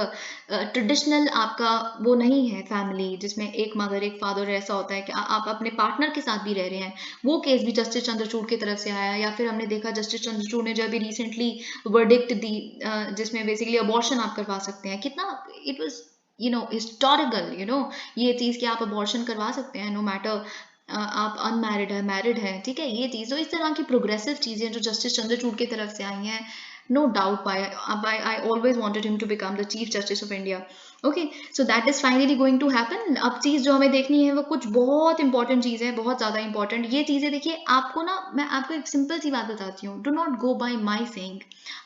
ट्रेडिशनल आपका वो नहीं है फैमिली जिसमें एक मदर एक फादर, ऐसा होता है कि आप अपने पार्टनर के साथ भी रह रहे हैं, वो केस भी जस्टिस चंद्रचूड़ की तरफ से आया। या फिर हमने देखा जस्टिस चंद्रचूड़ ने जो अभी रिसेंटली वर्डिक्ट दी, जिसमें बेसिकली अबॉर्शन आप करवा सकते हैं, कितना इट वॉज हिस्टोरिकल, ये चीज़ कि आप अबॉर्शन करवा सकते हैं नो मैटर आप अनमैरिड है मैरिड है, ठीक है। ये चीज़, तो इस तरह की प्रोग्रेसिव चीज़ें जो जस्टिस चंद्रचूड़ की तरफ से आई हैं, no doubt I always wanted him to become the chief justice of India. Okay, so that is finally going to happen. अब चीज़ जो हमें देखनी है वो कुछ बहुत इंपॉर्टेंट चीज़ है, बहुत ज़्यादा इंपॉर्टेंट। ये चीज़ें देखिए, आपको ना मैं आपको एक सिंपल सी बात बताती हूँ, do not go bye my saying.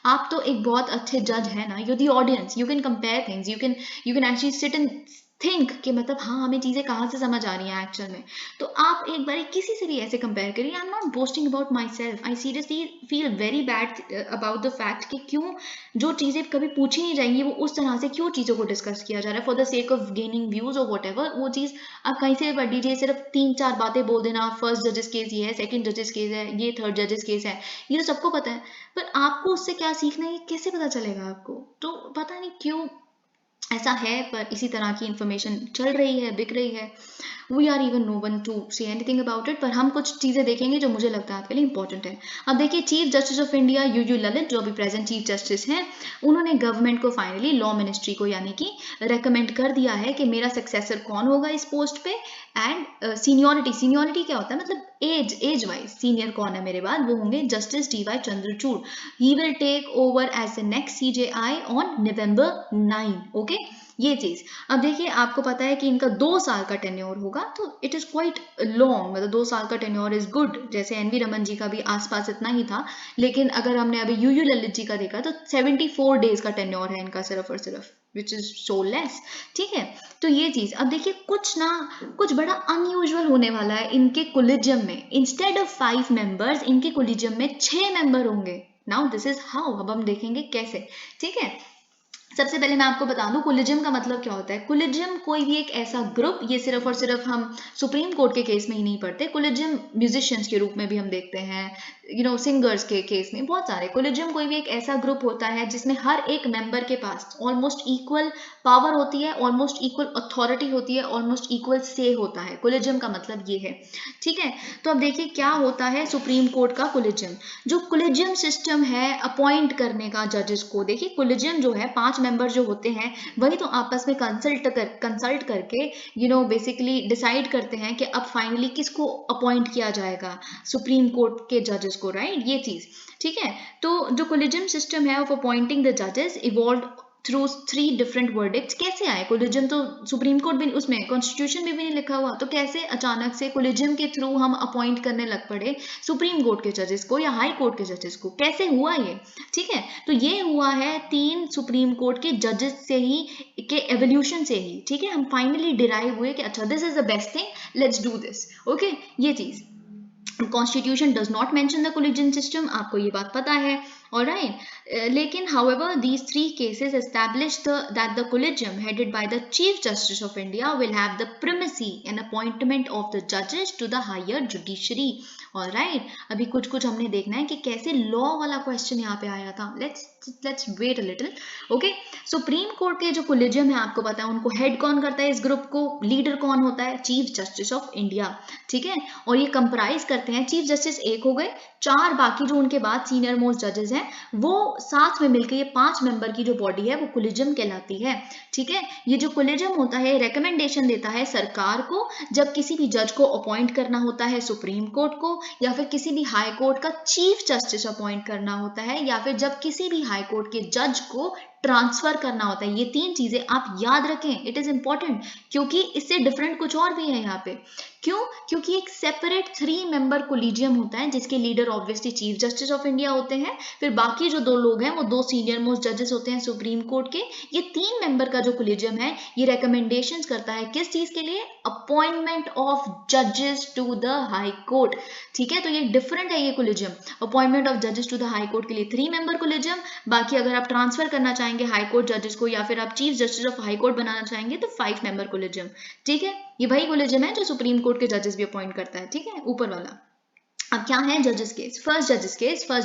आप तो एक बहुत अच्छे जज है ना, you the audience, you can compare things, you can actually sit and think कि मतलब हाँ, हमें चीज़ें कहाँ से समझ आ रही हैं एक्चुअल में। तो आप एक बार किसी से भी ऐसे कंपेयर करिए। आई am not boasting about my self, I seriously feel very bad about the fact कि क्यों जो चीज़ें कभी पूछी नहीं जाएंगी वो उस तरह से क्यों चीज़ों को डिस्कस किया जा रहा है for the sake of gaining views और वट एवर। वो चीज़ आप कहीं से भी पढ़ लीजिए, सिर्फ 3-4 बातें बोल देना, फर्स्ट जजेस केस ये है, सेकेंड जजेस केस है, ये थर्ड जजेस केस है, ये तो सबको पता है, पर आपको उससे क्या सीखना है ये कैसे पता चलेगा आपको? तो पता नहीं क्यों ऐसा है, पर इसी तरह की इंफॉर्मेशन चल रही है, बिक रही है। We are even no one to say anything about it, पर हम कुछ चीज़ें देखेंगे जो मुझे लगता है आपके लिए इंपॉर्टेंट है। अब देखिए, chief justice of India you Lalit, जो अभी प्रेजेंट चीफ जस्टिस हैं, उन्होंने गवर्नमेंट को फाइनली, लॉ मिनिस्ट्री को यानी कि, रेकमेंड कर दिया है कि मेरा सक्सेसर कौन होगा इस पोस्ट पे। एंड सीनियोरिटी क्या होता है, मतलब एज वाइज सीनियर कौन है मेरे बाद, वो होंगे justice DY Chandrachud. He will take over as the next CJI on November 9, okay. ये चीज़, अब देखिए आपको पता है कि इनका 2 साल का टेन्योर होगा, तो इट इज़ क्वाइट लॉन्ग, मतलब 2 साल का टेन्योर इज़ गुड। जैसे एनवी रमन जी का भी आसपास इतना ही था, लेकिन अगर हमने अभी यू ललित जी का देखा तो 74 डेज का टेन्योर है इनका सिर्फ और सिर्फ, विच इज़ सो लेस, ठीक है। तो ये चीज़, अब देखिए कुछ बड़ा अनयूजुअल होने वाला है इनके कोलिजियम में। इंस्टेड ऑफ 5 मेंबर्स, इनके कोलिजियम में 6 मेंबर होंगे। नाउ दिस इज हाउ, अब हम देखेंगे कैसे, ठीक है। सबसे पहले मैं आपको बता दूं कोलिजियम का मतलब क्या होता है। कोलिजियम कोई भी एक ऐसा ग्रुप, ये सिर्फ और सिर्फ हम सुप्रीम कोर्ट के केस में ही नहीं पढ़ते, कोलिजियम म्यूजिशियंस के रूप में भी हम देखते हैं, सिंगर्स के केस में बहुत सारे। कोलिजियम कोई भी एक ऐसा ग्रुप होता है जिसमें हर एक मेंबर के पास ऑलमोस्ट इक्वल पावर होती है, ऑलमोस्ट इक्वल अथॉरिटी होती है, ऑलमोस्ट इक्वल से होता है। कोलिजियम का मतलब ये है, ठीक है। तो अब देखिए क्या होता है सुप्रीम कोर्ट का कोलिजियम। जो कोलिजियम सिस्टम है अपॉइंट करने का जजेस को, देखिए कोलिजियम जो है 5 मेंबर जो होते हैं वही तो आपस में कंसल्ट करके बेसिकली डिसाइड करते हैं कि अब फाइनली किसको अपॉइंट किया जाएगा, सुप्रीम कोर्ट के जजेस को, राइट, ये चीज, ठीक है। तो जो कोलिजियम सिस्टम है ऑफ अपॉइंटिंग द जजेस इवॉल्व थ्रू 3 डिफरेंट वर्डिक्ट्स। कैसे आए कोलिजियम, तो सुप्रीम कोर्ट भी उसमें कॉन्स्टिट्यूशन में भी नहीं लिखा हुआ, तो कैसे अचानक से कोलिजियम के थ्रू हम अपॉइंट करने लग पड़े सुप्रीम कोर्ट के जजेस को या हाई कोर्ट के जजेस को, कैसे हुआ ये, ठीक है। तो ये हुआ है 3 सुप्रीम कोर्ट के जजेस से ही, के एवोल्यूशन से ही, ठीक है। हम फाइनली डिराइव हुए कि अच्छा this is the best thing, let's do this, okay, ये चीज। Constitution does not mention the collision system, आपको ये बात पता है, ऑलराइट। लेकिन however these 3 cases establish that the collegium headed by the chief justice of India will have the primacy and appointment of the judges to the higher judiciary, alright. अभी कुछ कुछ हमने देखना है कि कैसे लॉ वाला क्वेश्चन यहाँ पे आया था, let's wait a little, okay. Supreme court के जो कोलिजियम है आपको पता है उनको हेड कौन करता है, इस ग्रुप को लीडर कौन होता है, चीफ जस्टिस ऑफ इंडिया, ठीक है। और ये कंप्राइज करते हैं, चीफ जस्टिस एक हो गए, 4 बाकी जो उनके बाद सीनियर मोस्ट जजेस हैं वो साथ में मिलकर ये 5 मेंबर की जो बॉडी है वो कोलिजियम कहलाती है, ठीक है। ये जो कोलिजियम होता है रिकमेंडेशन देता है सरकार को जब किसी भी जज को अपॉइंट करना होता है सुप्रीम कोर्ट को, या फिर किसी भी हाई कोर्ट का चीफ जस्टिस अपॉइंट करना होता है, या फिर जब किसी भी हाई कोर्ट के जज को ट्रांसफर करना होता है। ये 3 चीजें आप याद रखें, इट इज इंपॉर्टेंट, क्योंकि इससे डिफरेंट कुछ और भी है यहाँ पे। क्यों? क्योंकि एक सेपरेट 3 मेंबर कोलिजियम होता है जिसके leader obviously chief justice of India होते हैं, फिर बाकी जो 2 लोग हैं वो 2 सीनियर मोस्ट जजेस होते हैं सुप्रीम कोर्ट के। ये 3 मेंबर का जो कोलिजियम है ये रिकमेंडेशंस करता है किस चीज के लिए, अपॉइंटमेंट ऑफ जजेस टू द हाई कोर्ट, ठीक है। तो ये डिफरेंट है ये कोलिजियम, अपॉइंटमेंट ऑफ जजेस टू द हाई कोर्ट के लिए 3 मेंबर कोलिजियम, बाकी अगर आप ट्रांसफर करना चाहेंगे हाई कोर्ट जजेस को या फिर आप chief justice of high court बनाना चाहेंगे तो 5 मेंबर कोलिजियम, ठीक है। ये वही कोलिजियम है जो सुप्रीम कोर्ट के जजेस भी अपॉइंट करता है, ठीक है, ऊपर वाला। अब क्या है जजेस केस, फर्स्ट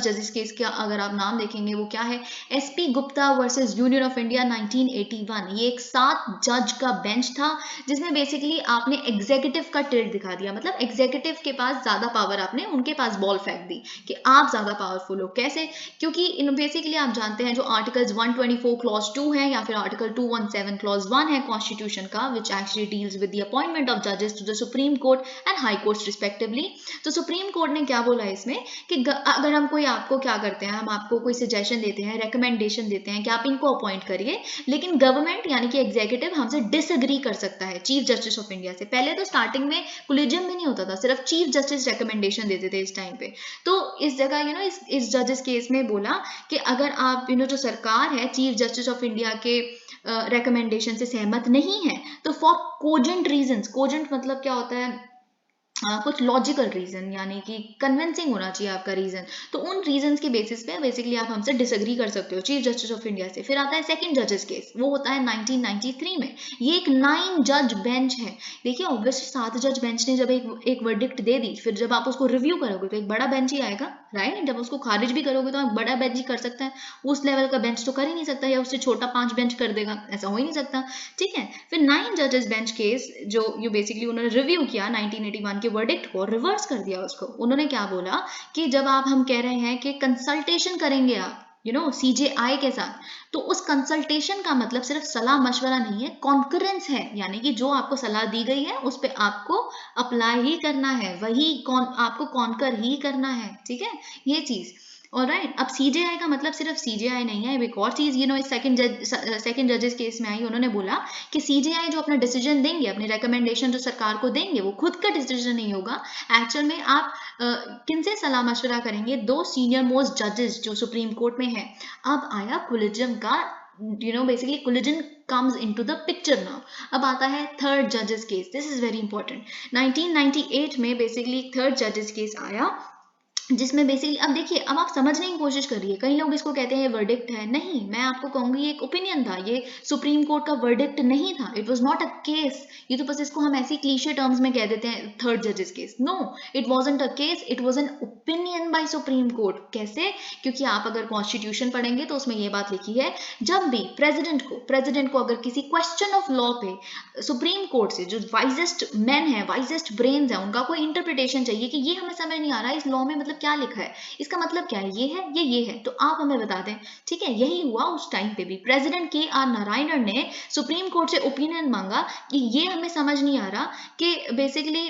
जजेस केस का अगर आप नाम देखेंगे वो क्या है, SP Gupta versus union of India 1981। ये एक 7 जज का बेंच था जिसमें बेसिकली आपने एग्जीक्यूटिव का टिल्ट दिखा दिया, मतलब एग्जीक्यूटिव के पास ज्यादा पावर, आपने उनके पास बॉल फेंक दी कि आप ज्यादा पावरफुल हो। कैसे? क्योंकि बेसिकली आप जानते हैं जो आर्टिकल्स 124 क्लॉज 2 है या फिर आर्टिकल 217 क्लॉज 1 है कॉन्स्टिट्यूशन का, which actually deals with the appointment of जजेस to the supreme court and high court respectively. तो सुप्रीम कोर्ट ने क्या बोला इसमें कि अगर हम कोई आपको क्या करते हैं, हम आपको कोई सजेशन देते हैं, रिकमेंडेशन देते हैं कि आप इनको अपॉइंट करिए, लेकिन गवर्नमेंट यानी कि एग्जीक्यूटिव हमसे डिसएग्री कर सकता है चीफ जस्टिस ऑफ इंडिया से। पहले तो स्टार्टिंग में कोलिजियम में नहीं होता था, सिर्फ चीफ जस्टिस रिकमेंडेशन देते थे इस टाइम पे। तो इस जगह इस जजेस केस में बोला कि अगर आप जो सरकार है चीफ जस्टिस ऑफ इंडिया के रिकमेंडेशन से सहमत नहीं है तो फॉर कोजेंट रीजंस, कोजेंट मतलब क्या होता है, कुछ लॉजिकल रीजन, यानी कि कन्विंसिंग होना चाहिए आपका रीजन, तो उन रीजंस के बेसिस पे बेसिकली आप हमसे डिसएग्री कर सकते हो चीफ जस्टिस ऑफ इंडिया से। फिर आता है सेकंड जजेस केस, वो होता है 1993 में। ये एक 9 जज बेंच है। देखिए ऑब्वियसली 7 जज बेंच ने जब एक वर्डिक्ट दे दी, फिर जब आप उसको रिव्यू करोगे तो एक बड़ा बेंच ही आएगा, राइट। जब उसको खारिज भी करोगे तो एक बड़ा बेंच ही कर सकता है, उस लेवल का बेंच तो कर ही नहीं सकता, या उससे छोटा 5 बेंच कर देगा, ऐसा हो ही नहीं सकता, ठीक है। फिर 9 जजेस बेंच केस जो बेसिकली उन्होंने रिव्यू किया 1981 के वर्डिक्ट को, रिवर्स कर दिया उसको। उन्होंने क्या बोला कि जब हम कह रहे हैं कि कंसल्टेशन करेंगे आप सीजेआई के साथ, तो उस कंसल्टेशन का मतलब सिर्फ सलाह मशवरा नहीं है, कॉन्करेंस है, यानी कि जो आपको सलाह दी गई है उस पर आपको अप्लाई ही करना है, वही आपको कॉन्कर ही करना है, ठीक है, ये चीज। ऑलराइट, अब सीजेआई का मतलब सिर्फ सीजेआई नहीं है, एक और चीज इस सेकंड जजेस केस में आई। उन्होंने बोला कि सीजेआई जो अपना डिसीजन देंगे, अपने रिकमेंडेशन जो सरकार को देंगे, वो खुद का डिसीजन नहीं होगा, एक्चुअल में आप किनसे सलाह मशवरा करेंगे, 2 सीनियर मोस्ट जजेस जो सुप्रीम कोर्ट में है। अब आया कोलिजियम का basically collision comes into the picture now। अब आता है थर्ड जजेस case, this is very important. 1998 में बेसिकली थर्ड जजेस केस आया जिसमें बेसिकली अब देखिए, अब आप समझने की कोशिश करिए, कई लोग इसको कहते हैं वर्डिक्ट है, नहीं, मैं आपको कहूंगी ये एक ओपिनियन था, ये सुप्रीम कोर्ट का वर्डिक्ट नहीं था, it was not a case. ये तो बस इसको हम ऐसी क्लीशे टर्म्स में कह देते हैं, थर्ड जजेस case. No, it wasn't a case, it was an opinion by supreme court. कैसे? क्योंकि आप अगर कॉन्स्टिट्यूशन पढ़ेंगे तो उसमें ये बात लिखी है, जब भी प्रेसिडेंट को अगर किसी क्वेश्चन ऑफ लॉ पे सुप्रीम कोर्ट से, जो वाइजेस्ट मैन है, वाइजेस्ट ब्रेन्स है, उनका कोई इंटरप्रिटेशन चाहिए कि ये हमें समझ नहीं आ रहा है, इस लॉ में मतलब क्या लिखा है, इसका मतलब क्या है, ये है, तो आप हमें बता दें। ठीक है, यही हुआ उस टाइम पे भी। प्रेसिडेंट के आर नारायणन ने सुप्रीम कोर्ट से ओपिनियन मांगा कि ये हमें समझ नहीं आ रहा कि बेसिकली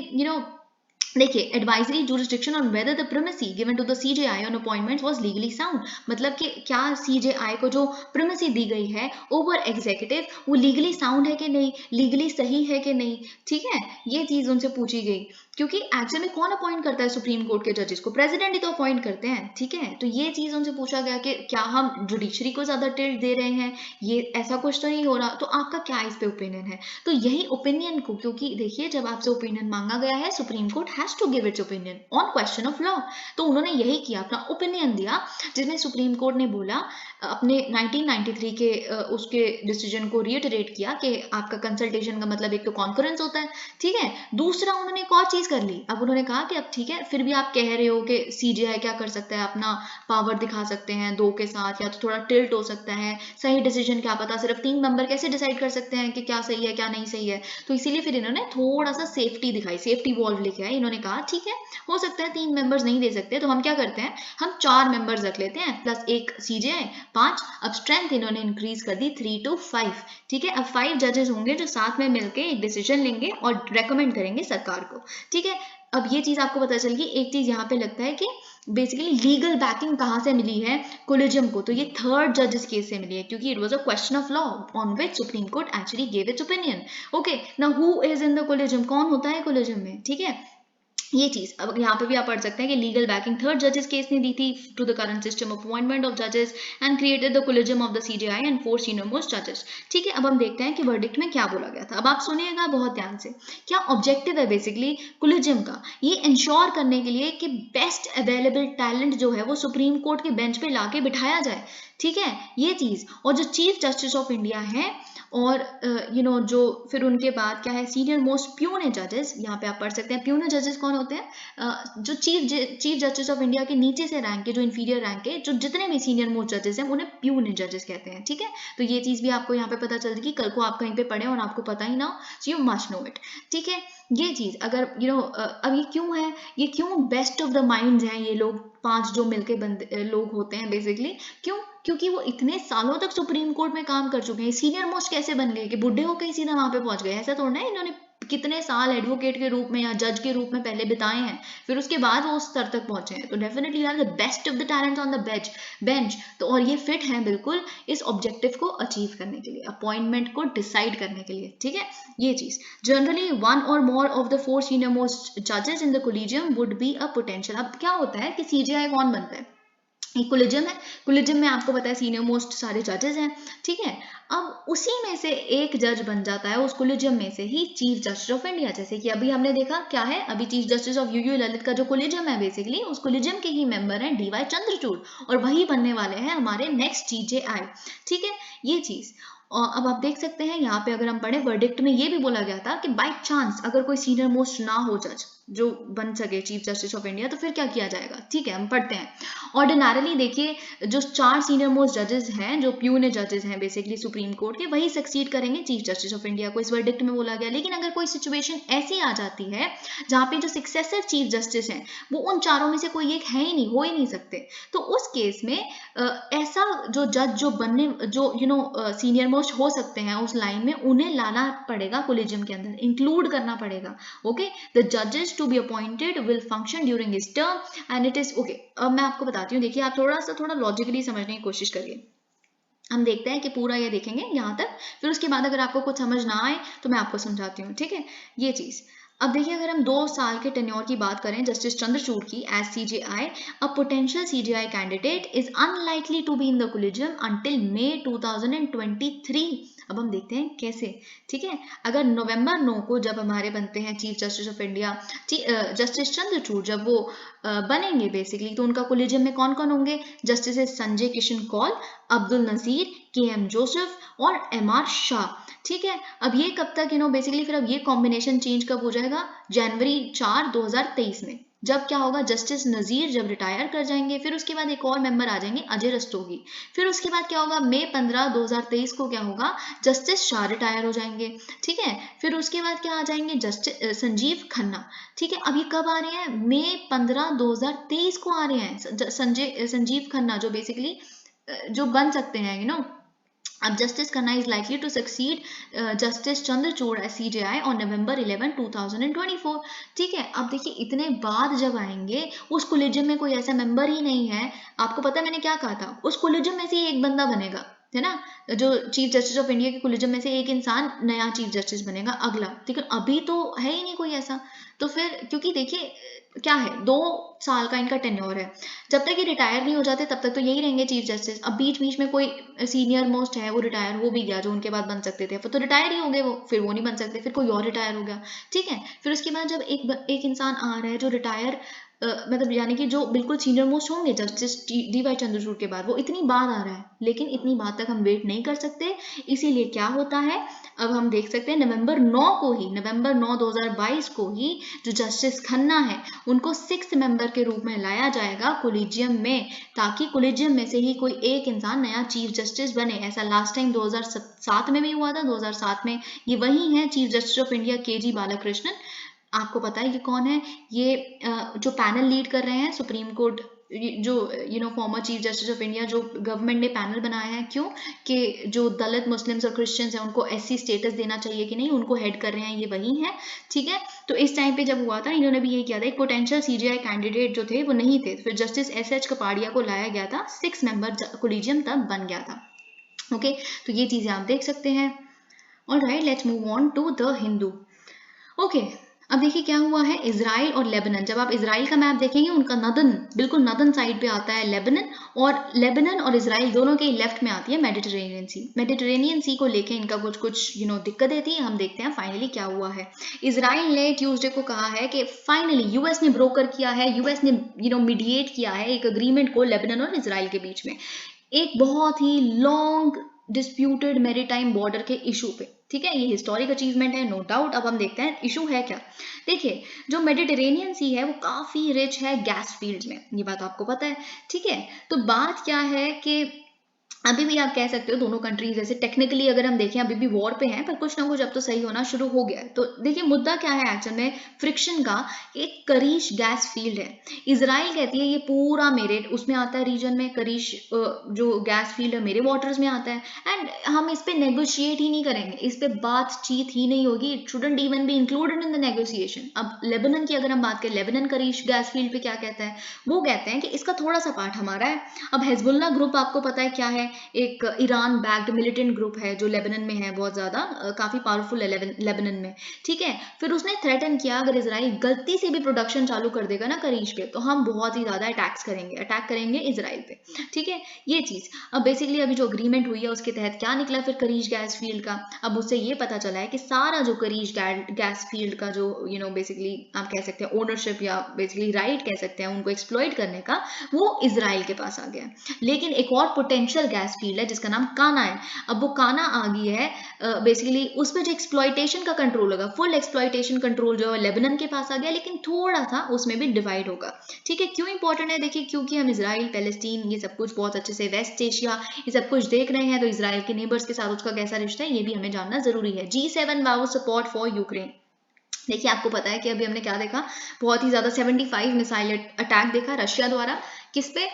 देखिए, advisory jurisdiction on whether the primacy given to the CJI on appointment was legally sound. मतलब कि क्या सीजेआई को जो प्रिमेसी दी गई है ओवर एग्जीक्यूटिव, वो लीगली साउंड है कि नहीं, लीगली सही है कि नहीं। ठीक है, ये चीज उनसे पूछी गई, क्योंकि एक्चुअल में कौन अपॉइंट करता है सुप्रीम कोर्ट के जजेस को? प्रेसिडेंट ही तो अपॉइंट करते हैं। ठीक है, तो ये चीज उनसे पूछा गया कि क्या हम जुडिशरी को ज्यादा टिल्ट दे रहे हैं, ये ऐसा कुछ तो नहीं हो रहा, तो आपका क्या इस पे ओपिनियन है? तो यही ओपिनियन को, क्योंकि देखिए जब आपसे ओपिनियन मांगा गया है, supreme court has to give its opinion on question of law, तो उन्होंने यही किया, अपना ओपिनियन दिया, जिसमें सुप्रीम कोर्ट ने बोला, अपने 1993 के उसके डिसीजन को रिइटरेट किया कि आपका कंसल्टेशन का मतलब एक तो कॉन्फ्रेंस होता है। ठीक है, दूसरा उन्होंने एक और चीज कर ली, अब उन्होंने कहा कि अब ठीक है, फिर भी आप कह रहे हो कि सीजीआई क्या कर सकता है, अपना पावर दिखा सकते हैं दो के साथ, या तो थोड़ा टिल्ट हो सकता है, सही डिसीजन क्या पता, सिर्फ 3 मेंबर कैसे डिसाइड कर सकते हैं कि क्या सही है क्या नहीं सही है। तो इसीलिए फिर इन्होंने थोड़ा सा सेफ्टी दिखाई, सेफ्टी वॉल्व लेके आए, इन्होंने कहा ठीक है, हो सकता है 3 मेंबर्स नहीं दे सकते, तो हम क्या करते हैं, हम 4 मेंबर्स रख लेते हैं प्लस एक सीजेआई, 5। अब स्ट्रेंथ इन्होंने इंक्रीज कर दी 3 to 5। ठीक है, अब 5 जजेस होंगे जो साथ में मिलकर एक डिसीजन लेंगे और रेकमेंड करेंगे सरकार को। ठीक है, अब ये चीज आपको पता चल गई। एक चीज यहाँ पे लगता है कि बेसिकली लीगल बैकिंग कहाँ से मिली है कोलिजियम को, तो ये थर्ड जजेस केस से मिली है, क्योंकि it was a question of law on which supreme court actually gave it's opinion. Okay, now who is in the collegium, कौन होता है कोलिजियम में? ठीक है, ये चीज अब यहाँ पे भी आप पढ़ सकते हैं कि लीगल बैकिंग थर्ड जजेस केस ने दी थी to the current system of appointment of जजेस and created the collegium of the CJI and 4 senior most जजेस। ठीक है, अब हम देखते हैं कि वर्डिक्ट में क्या बोला गया था। अब आप सुनिएगा बहुत ध्यान से, क्या ऑब्जेक्टिव है बेसिकली कोलिजियम का, ये इंश्योर करने के लिए कि बेस्ट अवेलेबल टैलेंट जो है वो सुप्रीम कोर्ट के बेंच पे लाके बिठाया जाए। ठीक है, ये चीज, और जो चीफ जस्टिस ऑफ इंडिया है, और जो फिर उनके बाद क्या है, सीनियर मोस्ट प्यूने जजेस, यहाँ पे आप पढ़ सकते हैं प्यूने जजेस कौन होते हैं, जो चीफ जस्टिस ऑफ इंडिया के नीचे से रैंक के, जो इंफीरियर रैंक के, जो जितने भी सीनियर मोस्ट जजेस हैं उन्हें प्यूने जजेस कहते हैं। ठीक है, तो ये चीज भी आपको यहाँ पे पता चल जाएगी, कल को आप कहीं पे पढ़े और आपको पता ही ना हो, so you must know it. ठीक है, ये चीज अगर अब ये क्यों है, ये क्यों बेस्ट ऑफ द माइंड्स हैं ये लोग, 5 जो मिलके बंदे लोग होते हैं बेसिकली, क्यों? क्योंकि वो इतने सालों तक सुप्रीम कोर्ट में काम कर चुके हैं। सीनियर मोस्ट कैसे बन गए कि बुढ़े होकर ही सीधा वहां पे पहुंच गए? ऐसा थोड़ा है, इन्होंने कितने साल एडवोकेट के रूप में या जज के रूप में पहले बिताए हैं, फिर उसके बाद वो उस स्तर तक पहुंचे हैं। तो definitely you are the best of the talent on the bench. तो और ये फिट हैं बिल्कुल इस ऑब्जेक्टिव को अचीव करने के लिए, अपॉइंटमेंट को डिसाइड करने के लिए। ठीक है, ये चीज generally 1 or more of the 4 senior most judges in the collegium would be a potential। अब क्या होता है कि सीजीआई कौन बनता है, एक कोलिजियम है, कोलिजियम में आपको पता है सीनियर मोस्ट सारे जजेस हैं। ठीक है, अब उसी में से एक जज बन जाता है उस कोलिजियम में से ही चीफ जस्टिस ऑफ इंडिया। जैसे कि अभी हमने देखा क्या है, अभी chief justice of UU Lalit का जो कोलिजियम है बेसिकली, उस कोलिजियम के ही मेंबर हैं डीवाई चंद्रचूड़, और वही बनने वाले हैं हमारे नेक्स्ट सीजेआई। ठीक है, ये चीज। और अब आप देख सकते हैं यहाँ पे अगर हम पढ़े, वर्डिक्ट में ये भी बोला गया था कि बाय चांस अगर कोई सीनियर मोस्ट ना हो जज जो बन सके चीफ जस्टिस ऑफ इंडिया, तो फिर क्या किया जाएगा। ठीक है, हम पढ़ते हैं। ऑर्डिनरली देखिए, जो 4 सीनियर मोस्ट जजेस हैं, जो प्यूने जजेस हैं बेसिकली सुप्रीम कोर्ट के, वही सक्सीड करेंगे चीफ जस्टिस ऑफ इंडिया को, इस वर्डिक्ट में बोला गया। लेकिन अगर कोई सिचुएशन ऐसी आ जाती है जहाँ पे जो सक्सेसर चीफ जस्टिस हैं वो उन चारों में से कोई एक है ही नहीं, हो ही नहीं सकते, तो उस केस में ऐसा जो जज जो बनने जो सीनियर मोस्ट हो सकते हैं उस लाइन में, उन्हें लाना पड़ेगा कोलिजियम के अंदर, इंक्लूड करना पड़ेगा। ओके, द जजेस to be appointed will function during his term and it is okay। अब मैं आपको बताती हूँ, देखिए आप थोड़ा लॉजिकली समझने की कोशिश करिए। हम देखते हैं कि पूरा ये देखेंगे यहाँ तक, फिर उसके बाद अगर आपको कुछ समझ ना आए तो मैं आपको समझाती हूँ। ठीक है, ये चीज अब देखिए अगर हम 2 साल के टेन्योर की बात करें जस्टिस चंद्रचूड़ की as CJI, a potential CJI candidate is unlikely to be in the collegium until May 2023। अब हम देखते हैं कैसे। ठीक है, अगर नवंबर 9 को जब हमारे बनते हैं chief justice of India justice Chandrachud, जब वो बनेंगे बेसिकली, तो उनका कोलिजियम में कौन कौन होंगे? जस्टिस संजय किशन कौल, अब्दुल नजीर, के एम जोसेफ और एम आर शाह। ठीक है, अब ये कब तक बेसिकली फिर अब ये कॉम्बिनेशन चेंज कब हो जाएगा? जनवरी 4 2023 में, जब क्या होगा, जस्टिस नजीर जब रिटायर कर जाएंगे, फिर उसके बाद एक और मेंबर आ जाएंगे अजय रस्तोगी। फिर उसके बाद क्या होगा, मई 15 2023 को क्या होगा, जस्टिस शाह रिटायर हो जाएंगे। ठीक है, फिर उसके बाद क्या आ जाएंगे, जस्टिस संजीव खन्ना। ठीक है, अब ये कब आ रहे हैं? मई 15 2023 को आ रहे हैं संजीव खन्ना, जो बेसिकली जो बन सकते हैं अब justice Khanna is likely to succeed justice Chandrachud as CJI on November 11 2024। ठीक है, अब देखिए इतने बाद जब आएंगे, उस कोलिजियम में कोई ऐसा मेंबर ही नहीं है। आपको पता है मैंने क्या कहा था, उस कोलिजियम में से ही एक बंदा बनेगा, है ना, जो चीफ जस्टिस ऑफ इंडिया के कोलिजियम में से एक इंसान नया चीफ जस्टिस बनेगा अगला। ठीक है, अभी तो है ही नहीं कोई ऐसा। तो फिर क्योंकि देखिए क्या है, 2 साल का इनका टेन्योर है, जब तक ये रिटायर नहीं हो जाते तब तक तो यही रहेंगे चीफ जस्टिस। अब बीच बीच में कोई सीनियर मोस्ट है वो रिटायर हो भी गया, जो उनके बाद बन सकते थे, तो रिटायर ही हो गए वो, फिर वो नहीं बन सकते, फिर कोई और रिटायर हो गया। ठीक है, फिर उसके बाद जब एक इंसान आ रहा है जो रिटायर मतलब यानी कि जो बिल्कुल सीनियर मोस्ट होंगे जस्टिस डी वाई चंद्रचूड़ के बाद, वो इतनी बार आ रहा है, लेकिन इतनी बात तक हम वेट नहीं कर सकते। इसीलिए क्या होता है, अब हम देख सकते हैं नवंबर 9 को ही, नवंबर 9 2022 को ही जो जस्टिस खन्ना है उनको 6th मेंबर के रूप में लाया जाएगा कोलिजियम में, ताकि कोलिजियम में से ही कोई एक इंसान नया चीफ जस्टिस बने। ऐसा लास्ट टाइम 2007 में भी हुआ था। 2007 में ये वही है चीफ जस्टिस ऑफ इंडिया के जी बालाकृष्णन। आपको पता है ये कौन है? ये जो पैनल लीड कर रहे हैं सुप्रीम कोर्ट, जो former chief justice of India, जो गवर्नमेंट ने पैनल बनाया है, क्यों कि जो दलित मुस्लिम्स और क्रिश्चियंस हैं उनको एससी स्टेटस देना चाहिए कि नहीं, उनको हेड कर रहे हैं ये वही हैं। ठीक है, तो इस टाइम पे जब हुआ था इन्होंने भी यही किया था, एक पोटेंशियल सीजीआई कैंडिडेट जो थे वो नहीं थे, फिर जस्टिस एस एच कपाड़िया को लाया गया था, 6 मेंबर कोलिजियम तब बन गया था। ओके, तो ये चीजें आप देख सकते हैं। Alright, let's move on to the Hindu. Okay, अब देखिए क्या हुआ है, इजराइल और लेबनान। जब आप इजराइल का मैप देखेंगे, उनका नदन, बिल्कुल नदन साइड पे आता है लेबनान, और लेबनान और इजराइल दोनों के लेफ्ट में आती है मेडिटेरेनियन सी। मेडिटेरेनियन सी को लेके इनका कुछ कुछ दिक्कतें थी। हम देखते हैं फाइनली क्या हुआ है। इजराइल ने ट्यूसडे को कहा है कि फाइनली यूएस ने ब्रोकर किया है, यूएस ने मीडिएट किया है एक अग्रीमेंट को लेबनान और इजराइल के बीच में, एक बहुत ही लॉन्ग डिस्प्यूटेड मैरीटाइम बॉर्डर के इशू पे। ठीक है, ये हिस्टोरिक अचीवमेंट है नो डाउट। अब हम देखते हैं इशू है क्या। देखिए, जो मेडिटेरेनियन सी है वो काफी रिच है गैस फील्ड में, ये बात आपको पता है। ठीक है, तो बात क्या है कि अभी भी आप कह सकते हो दोनों कंट्रीज जैसे टेक्निकली अगर हम देखें अभी भी वॉर पे हैं, पर कुछ ना कुछ अब तो सही होना शुरू हो गया है। तो देखिए मुद्दा क्या है एक्चुअल में फ्रिक्शन का, एक करीश गैस फील्ड है। इजराइल कहती है ये पूरा मेरे उसमें आता है रीजन में, करीश जो गैस फील्ड है मेरे वाटर्स में आता है, एंड हम इस पे नेगोशिएट ही नहीं करेंगे, इस पे बातचीत ही नहीं होगी, it shouldn't even be included in the negotiation. अब लेबनान की अगर हम बात करें, लेबनान करीश गैस फील्ड पे क्या कहता है, वो कहते हैं कि इसका थोड़ा सा पार्ट हमारा है। अब हिजबुल्लाह ग्रुप आपको पता है क्या है, एक ईरान बैक्ड मिलिटेंट ग्रुप है जो लेबनान में है, बहुत ज्यादा काफी पावरफुल है लेबनान में। ठीक है, फिर उसने थ्रेटन किया अगर इजराइल गलती से भी प्रोडक्शन चालू कर देगा ना करीश पे, तो हम बहुत ही ज्यादा अटैक करेंगे इजराइल पे। ठीक है, ये चीज अब बेसिकली अभी जो अग्रीमेंट हुई है उसके तहत क्या निकला फिर करीश गैस फील्ड का। अब उससे ये पता चला है कि सारा जो करीश गैस फील्ड का जो बेसिकली आप कह सकते हैं ओनरशिप या बेसिकली राइट कह सकते हैं उनको एक्सप्लॉइट करने का, वो इजराइल के पास आ गया। लेकिन एक और पोटेंशियल गैस फील्ड है जिसका नाम काना है। अब वो काना आ गई है बेसिकली उस पर जो एक्सप्लॉइटेशन का कंट्रोल होगा, फुल एक्सप्लॉइटेशन कंट्रोल जो है लेबनान के पास आ गया, लेकिन थोड़ा सा उसमें भी डिवाइड होगा। ठीक है, क्यों इंपॉर्टेंट है देखिए, क्योंकि हम इजराइल पैलेस्टीन ये सब कुछ बहुत अच्छे से, वेस्ट एशिया ये सब कुछ देख रहे हैं, तो इजराइल के नेबर्स के साथ उसका कैसा रिश्ता है ये भी हमें जानना जरूरी है। G7 wow support for Ukraine. देखिए आपको पता है कि अभी हमने क्या देखा, बहुत ही ज्यादा 75 मिसाइल अटैक देखा रशिया द्वारा, किस पे,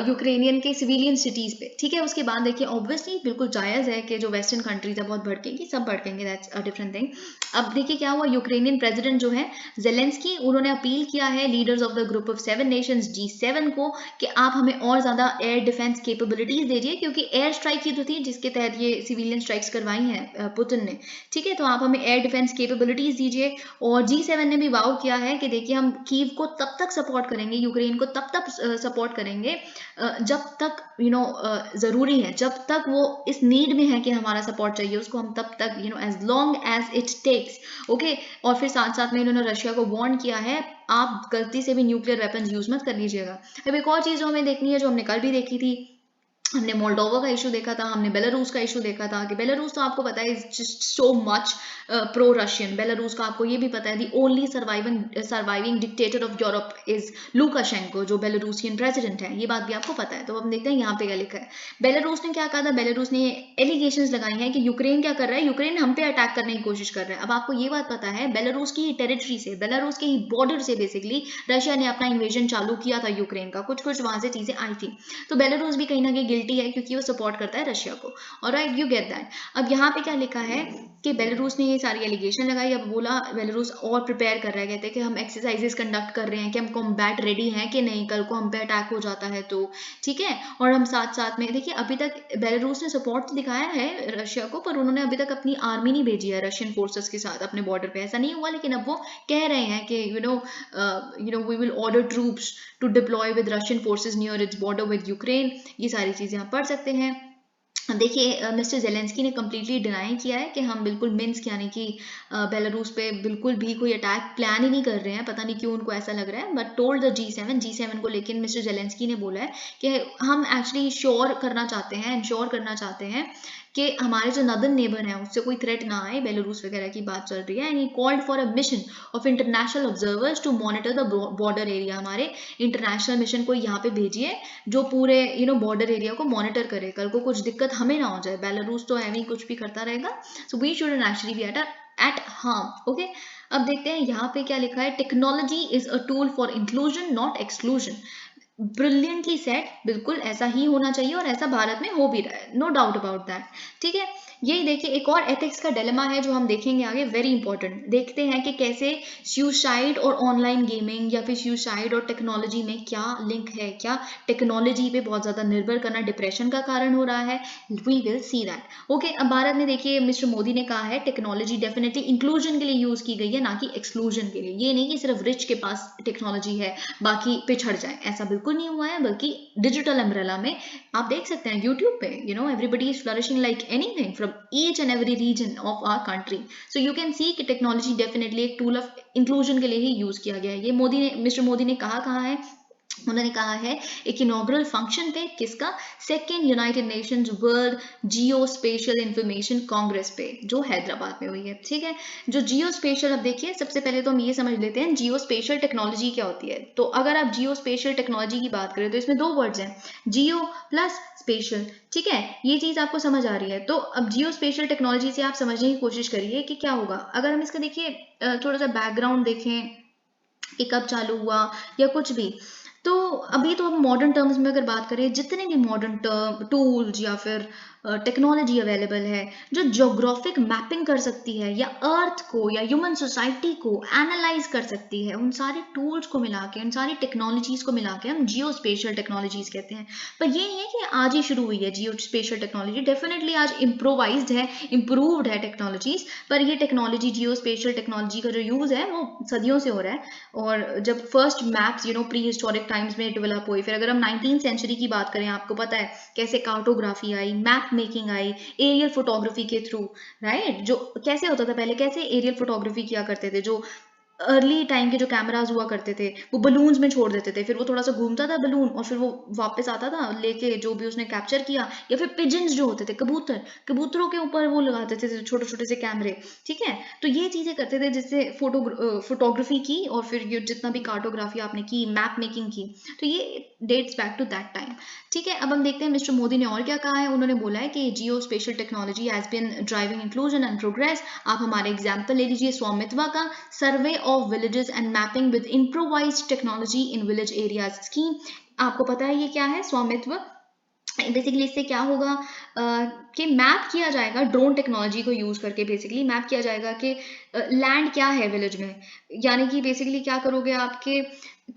यूक्रेनियन के सिविलियन सिटीज पे, ठीक है। उसके बाद देखिए ऑब्वियसली बिल्कुल जायज़ है कि जो वेस्टर्न कंट्रीज है बहुत भड़केंगी, सब भड़केंगे, दैट्स अ डिफरेंट थिंग। अब देखिए क्या हुआ, यूक्रेनियन प्रेसिडेंट जो है जेलेंस्की, उन्होंने अपील किया है leaders of the group of 7 Nations G7 को कि आप हमें और ज़्यादा एयर डिफेंस कैपेबिलिटीज दीजिए, क्योंकि एयर स्ट्राइक ही तो थी जिसके तहत ये सिविलियन स्ट्राइक्स करवाई हैं पुतिन ने, ठीक है। तो आप हमें एयर डिफेंस कैपेबिलिटीज दीजिए। और G7 ने भी वाव किया है कि देखिए हम कीव को तब तक सपोर्ट करेंगे, यूक्रेन को तब तक सपोर्ट करेंगे जब तक ज़रूरी है, जब तक वो इस नीड में है कि हमारा सपोर्ट चाहिए उसको, हम तब तक as long as it takes, okay. और फिर साथ साथ में इन्होंने रशिया को वार्न किया है, आप गलती से भी न्यूक्लियर वेपन्स यूज मत कर लीजिएगा। अब एक और चीज़ जो हमें देखनी है, जो हमने कल भी देखी थी, हमने मोल्डोवा का इशू देखा था, हमने बेलारूस का इशू देखा था कि बेलारूस तो आपको पता है is just so much pro Russian. Belarus का आपको ये भी पता है the only surviving dictator of Europe is Lukashenko, जो बेलारूसियन प्रेसिडेंट है, ये बात भी आपको पता है। तो हम देखते हैं यहाँ पे क्या लिखा है। बेलारूस ने क्या कहा था, बेलारूस ने एलिगेशंस लगाई हैं कि यूक्रेन क्या कर रहा है, यूक्रेन हम पे अटैक करने की कोशिश कर रहा है। अब आपको ये बात पता है, बेलारूस की टेरिटरी से, बेलारूस के ही बॉर्डर से बेसिकली रशिया ने अपना इन्वेजन चालू किया था यूक्रेन का, कुछ कुछ वहां से चीजें आई थी। तो बेलारूस भी कहीं ना कहीं गिल्टी है, क्योंकि वो सपोर्ट करता है रशिया को, ऑलराइट, यू गेट दैट। अब यहाँ पे क्या लिखा है कि बेलारूस ने ये सारी एलिगेशन लगाई। अब बोला बेलारूस और प्रिपेयर कर रहा है, कहते हैं कि हम एक्सरसाइजेस कंडक्ट कर रहे हैं कि हम कॉम्बैट रेडी हैं कि नहीं, कल को हम पे अटैक हो जाता है तो, ठीक है। और हम साथ साथ में देखिए, अभी तक बेलारूस ने सपोर्ट दिखाया है रशिया को, पर उन्होंने अभी तक अपनी आर्मी नहीं भेजी है रशियन फोर्सेस के साथ अपने बॉर्डर पे, ऐसा नहीं हुआ। लेकिन अब वो कह रहे हैं कि we will order troops to deploy with Russian forces near its border with Ukraine. ये सारी चीजें आप पढ़ सकते हैं। देखिए मिस्टर जेलेंस्की ने कम्प्लीटली डिनाई किया है कि हम बिल्कुल मिन्स्क यानी कि बेलारूस पे बिल्कुल भी कोई अटैक प्लान ही नहीं कर रहे हैं, पता नहीं क्यों उनको ऐसा लग रहा है। बट टोल्ड द G7 को, लेकिन मिस्टर जेलेंस्की ने बोला है कि हम एक्चुअली इंश्योर करना चाहते हैं कि हमारे जो नदर्न नेबर हैं उससे कोई थ्रेट ना आए, बेलारूस वगैरह की बात चल रही है। And he called for a mission of international observers to monitor the border area, हमारे इंटरनेशनल मिशन को यहाँ पे भेजिए जो पूरे बॉर्डर एरिया को मॉनिटर करे, कल को कुछ दिक्कत हमें ना हो जाए। बेलारूस तो एवं कुछ भी करता रहेगा, so we should actually be at harm, okay. अब देखते हैं यहाँ पे क्या लिखा है, technology is a tool for inclusion not exclusion. Brilliantly set, बिल्कुल ऐसा ही होना चाहिए और ऐसा भारत में हो भी रहा है, नो डाउट अबाउट दैट, ठीक है। यही देखिए एक और एथिक्स का डिलेमा है जो हम देखेंगे आगे, वेरी इंपॉर्टेंट। देखते हैं कि कैसे सुसाइड और ऑनलाइन गेमिंग या फिर सुसाइड और टेक्नोलॉजी में क्या लिंक है, क्या टेक्नोलॉजी पे बहुत ज्यादा निर्भर करना डिप्रेशन का कारण हो रहा है, we will see that, okay. अब भारत में देखिए मिस्टर मोदी ने कहा है टेक्नोलॉजी डेफिनेटली इंक्लूजन के लिए यूज की गई है, ना कि एक्सक्लूजन के लिए। ये नहीं कि सिर्फ रिच के पास टेक्नोलॉजी है बाकी पिछड़ जाए, ऐसा बिल्कुल नहीं हुआ है। बल्कि डिजिटल अम्ब्रेला में आप देख सकते हैं यूट्यूब पे, everybody is flourishing like anything from each and every region of our country. So you can see कि टेक्नोलॉजी डेफिनेटली एक टूल ऑफ इंक्लूजन के लिए ही यूज किया गया है। ये मिस्टर मोदी ने कहा है, उन्होंने कहा है एक इनॉग्रल फंक्शन पे, किसका, सेकेंड यूनाइटेड नेशंस वर्ल्ड जियो स्पेशल इंफॉर्मेशन कांग्रेस पे, जो हैदराबाद में हुई है, ठीक है। जो जियो स्पेशल, अब देखिए सबसे पहले तो हम ये समझ लेते हैं जियो स्पेशल टेक्नोलॉजी क्या होती है। तो अगर आप जियो स्पेशल टेक्नोलॉजी की बात करें तो इसमें दो वर्ड्स हैं, जियो प्लस स्पेशल, ठीक है। ये चीज आपको समझ आ रही है। तो अब जियो स्पेशल टेक्नोलॉजी से आप समझने की कोशिश करिए कि क्या होगा अगर हम इसका देखिए थोड़ा सा बैकग्राउंड देखें कि कब चालू हुआ या कुछ भी। तो अभी तो हम मॉडर्न टर्म्स में अगर बात करें, जितने भी मॉडर्न टर्म टूल्स या फिर टेक्नोलॉजी अवेलेबल है जो ज्योग्राफिक मैपिंग कर सकती है या अर्थ को या ह्यूमन सोसाइटी को एनालाइज कर सकती है, उन सारे टूल्स को मिला के, उन सारी टेक्नोलॉजीज को मिला के हम जियो स्पेशल टेक्नोलॉजीज कहते हैं। पर ये नहीं है कि आज ही शुरू हुई है जियो स्पेशल टेक्नोलॉजी, डेफिनेटली आज इम्प्रोवाइज्ड है, इम्प्रूव्ड है टेक्नोलॉजीज। पर ये टेक्नोलॉजी जियो स्पेशल टेक्नोलॉजी का जो यूज है वो सदियों से हो रहा है। और जब first maps pre historic times में डेवलप हुई, फिर अगर हम 19th सेंचुरी की बात करें, आपको पता है कैसे कार्टोग्राफी आई, मैप मेकिंग आई एरियल फोटोग्राफी के थ्रू, राइट। जो कैसे होता था पहले, कैसे एरियल फोटोग्राफी किया करते थे, जो अर्ली टाइम के जो कैमराज हुआ करते थे वो बलून्स में छोड़ देते थे, फिर वो थोड़ा सा घूमता था बलून और फिर वो वापस आता था लेके जो भी उसने कैप्चर किया। या फिर पिजन्स जो होते थे, कबूतरों के ऊपर वो लगाते थे छोटे छोटे से कैमरे, ठीक है। तो ये चीजें करते थे जिससे फोटोग्राफी की और फिर ये जितना भी कार्टोग्राफी आपने की, मैप मेकिंग की, तो ये dates back to that time, ठीक है। अब हम देखते हैं मिस्टर मोदी ने और क्या कहा है। उन्होंने बोला है कि geospatial technology has been driving inclusion and progress. आप हमारे एग्जाम्पल ले लीजिए स्वामित्वा का, सर्वे of villages and mapping with improvised technology in village areas scheme आपको पता है ये क्या है, स्वामित्व। बेसिकली इससे क्या होगा कि मैप किया जाएगा ड्रोन टेक्नोलॉजी को यूज करके, बेसिकली मैप किया जाएगा कि लैंड क्या है विलेज में, यानी कि बेसिकली क्या करोगे आपके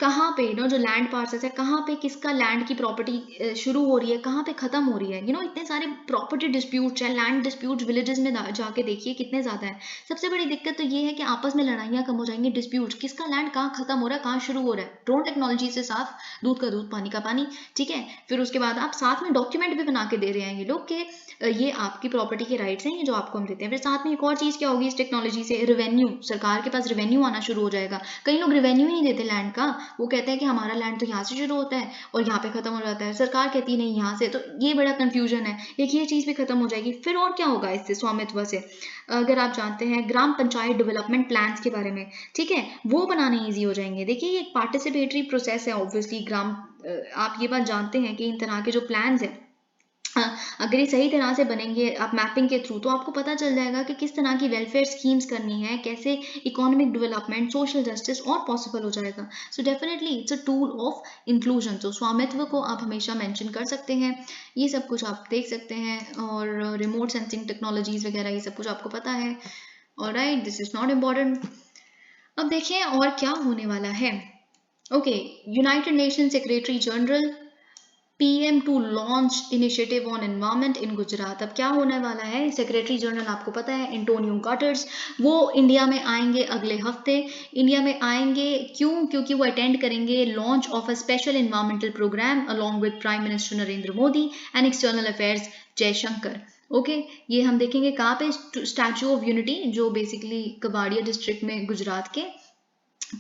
कहाँ पे जो लैंड पार्सेस है, कहाँ पे किसका लैंड की प्रॉपर्टी शुरू हो रही है, कहाँ पे खत्म हो रही है, इतने सारे प्रॉपर्टी डिस्प्यूट्स हैं, लैंड डिस्प्यूट्स विलेजेस में जाके देखिए कितने ज्यादा है। सबसे बड़ी दिक्कत तो ये है कि आपस में लड़ाइयाँ कम हो जाएंगी, डिस्प्यूट्स, किसका लैंड कहाँ खत्म हो रहा है, कहाँ शुरू हो रहा है, ड्रोन टेक्नोलॉजी से साफ दूध का दूध पानी का पानी। ठीक है, फिर उसके बाद आप साथ में डॉक्यूमेंट भी बना के दे रहे हैं ये लोग कि ये आपकी प्रॉपर्टी के राइट्स हैं, ये जो आपको हम देते हैं। फिर साथ में एक और चीज़ क्या होगी इस टेक्नोलॉजी से, रेवेन्यू, सरकार के पास रेवेन्यू आना शुरू हो जाएगा। कई लोग रेवेन्यू ही नहीं देते लैंड का, वो कहते हैं कि हमारा लैंड तो यहाँ से शुरू होता है और यहाँ पे खत्म हो जाता है, सरकार कहती नहीं यहाँ से, तो ये बड़ा कंफ्यूजन है, एक ये चीज़ भी खत्म हो जाएगी। फिर और क्या होगा इससे स्वामित्व से, अगर आप जानते हैं ग्राम पंचायत डेवलपमेंट प्लान्स के बारे में, ठीक है, वो बनाने ईजी हो जाएंगे। देखिए ये एक पार्टिसिपेटरी प्रोसेस है ऑब्वियसली, आप ये बात जानते हैं कि इन तरह के जो प्लान्स हैं, अगर ये सही तरह से बनेंगे आप मैपिंग के थ्रू, तो आपको पता चल जाएगा कि किस तरह की वेलफेयर स्कीम्स करनी है, कैसे इकोनॉमिक डेवलपमेंट, सोशल जस्टिस और पॉसिबल हो जाएगा। So definitely it's a tool of inclusion. तो स्वामित्व को आप हमेशा मेंशन कर सकते हैं, ये सब कुछ आप देख सकते हैं, और रिमोट सेंसिंग टेक्नोलॉजीज वगैरह ये सब कुछ आपको पता है। Alright, this is not important. अब देखिए और क्या होने वाला है। Okay, United Nation Secretary General PM to launch initiative on environment in Gujarat. अब क्या होने वाला है, सेक्रेटरी जनरल आपको पता है एंटोनियो गाटर्स, वो इंडिया में आएंगे अगले हफ्ते। इंडिया में आएंगे क्यों, क्योंकि वो अटेंड करेंगे launch of a special environmental program along with Prime Minister Narendra Modi and external affairs Jaishankar. Okay, ये हम देखेंगे कहाँ पे, स्टैचू ऑफ यूनिटी, जो बेसिकली कवाड़िया डिस्ट्रिक्ट में, गुजरात के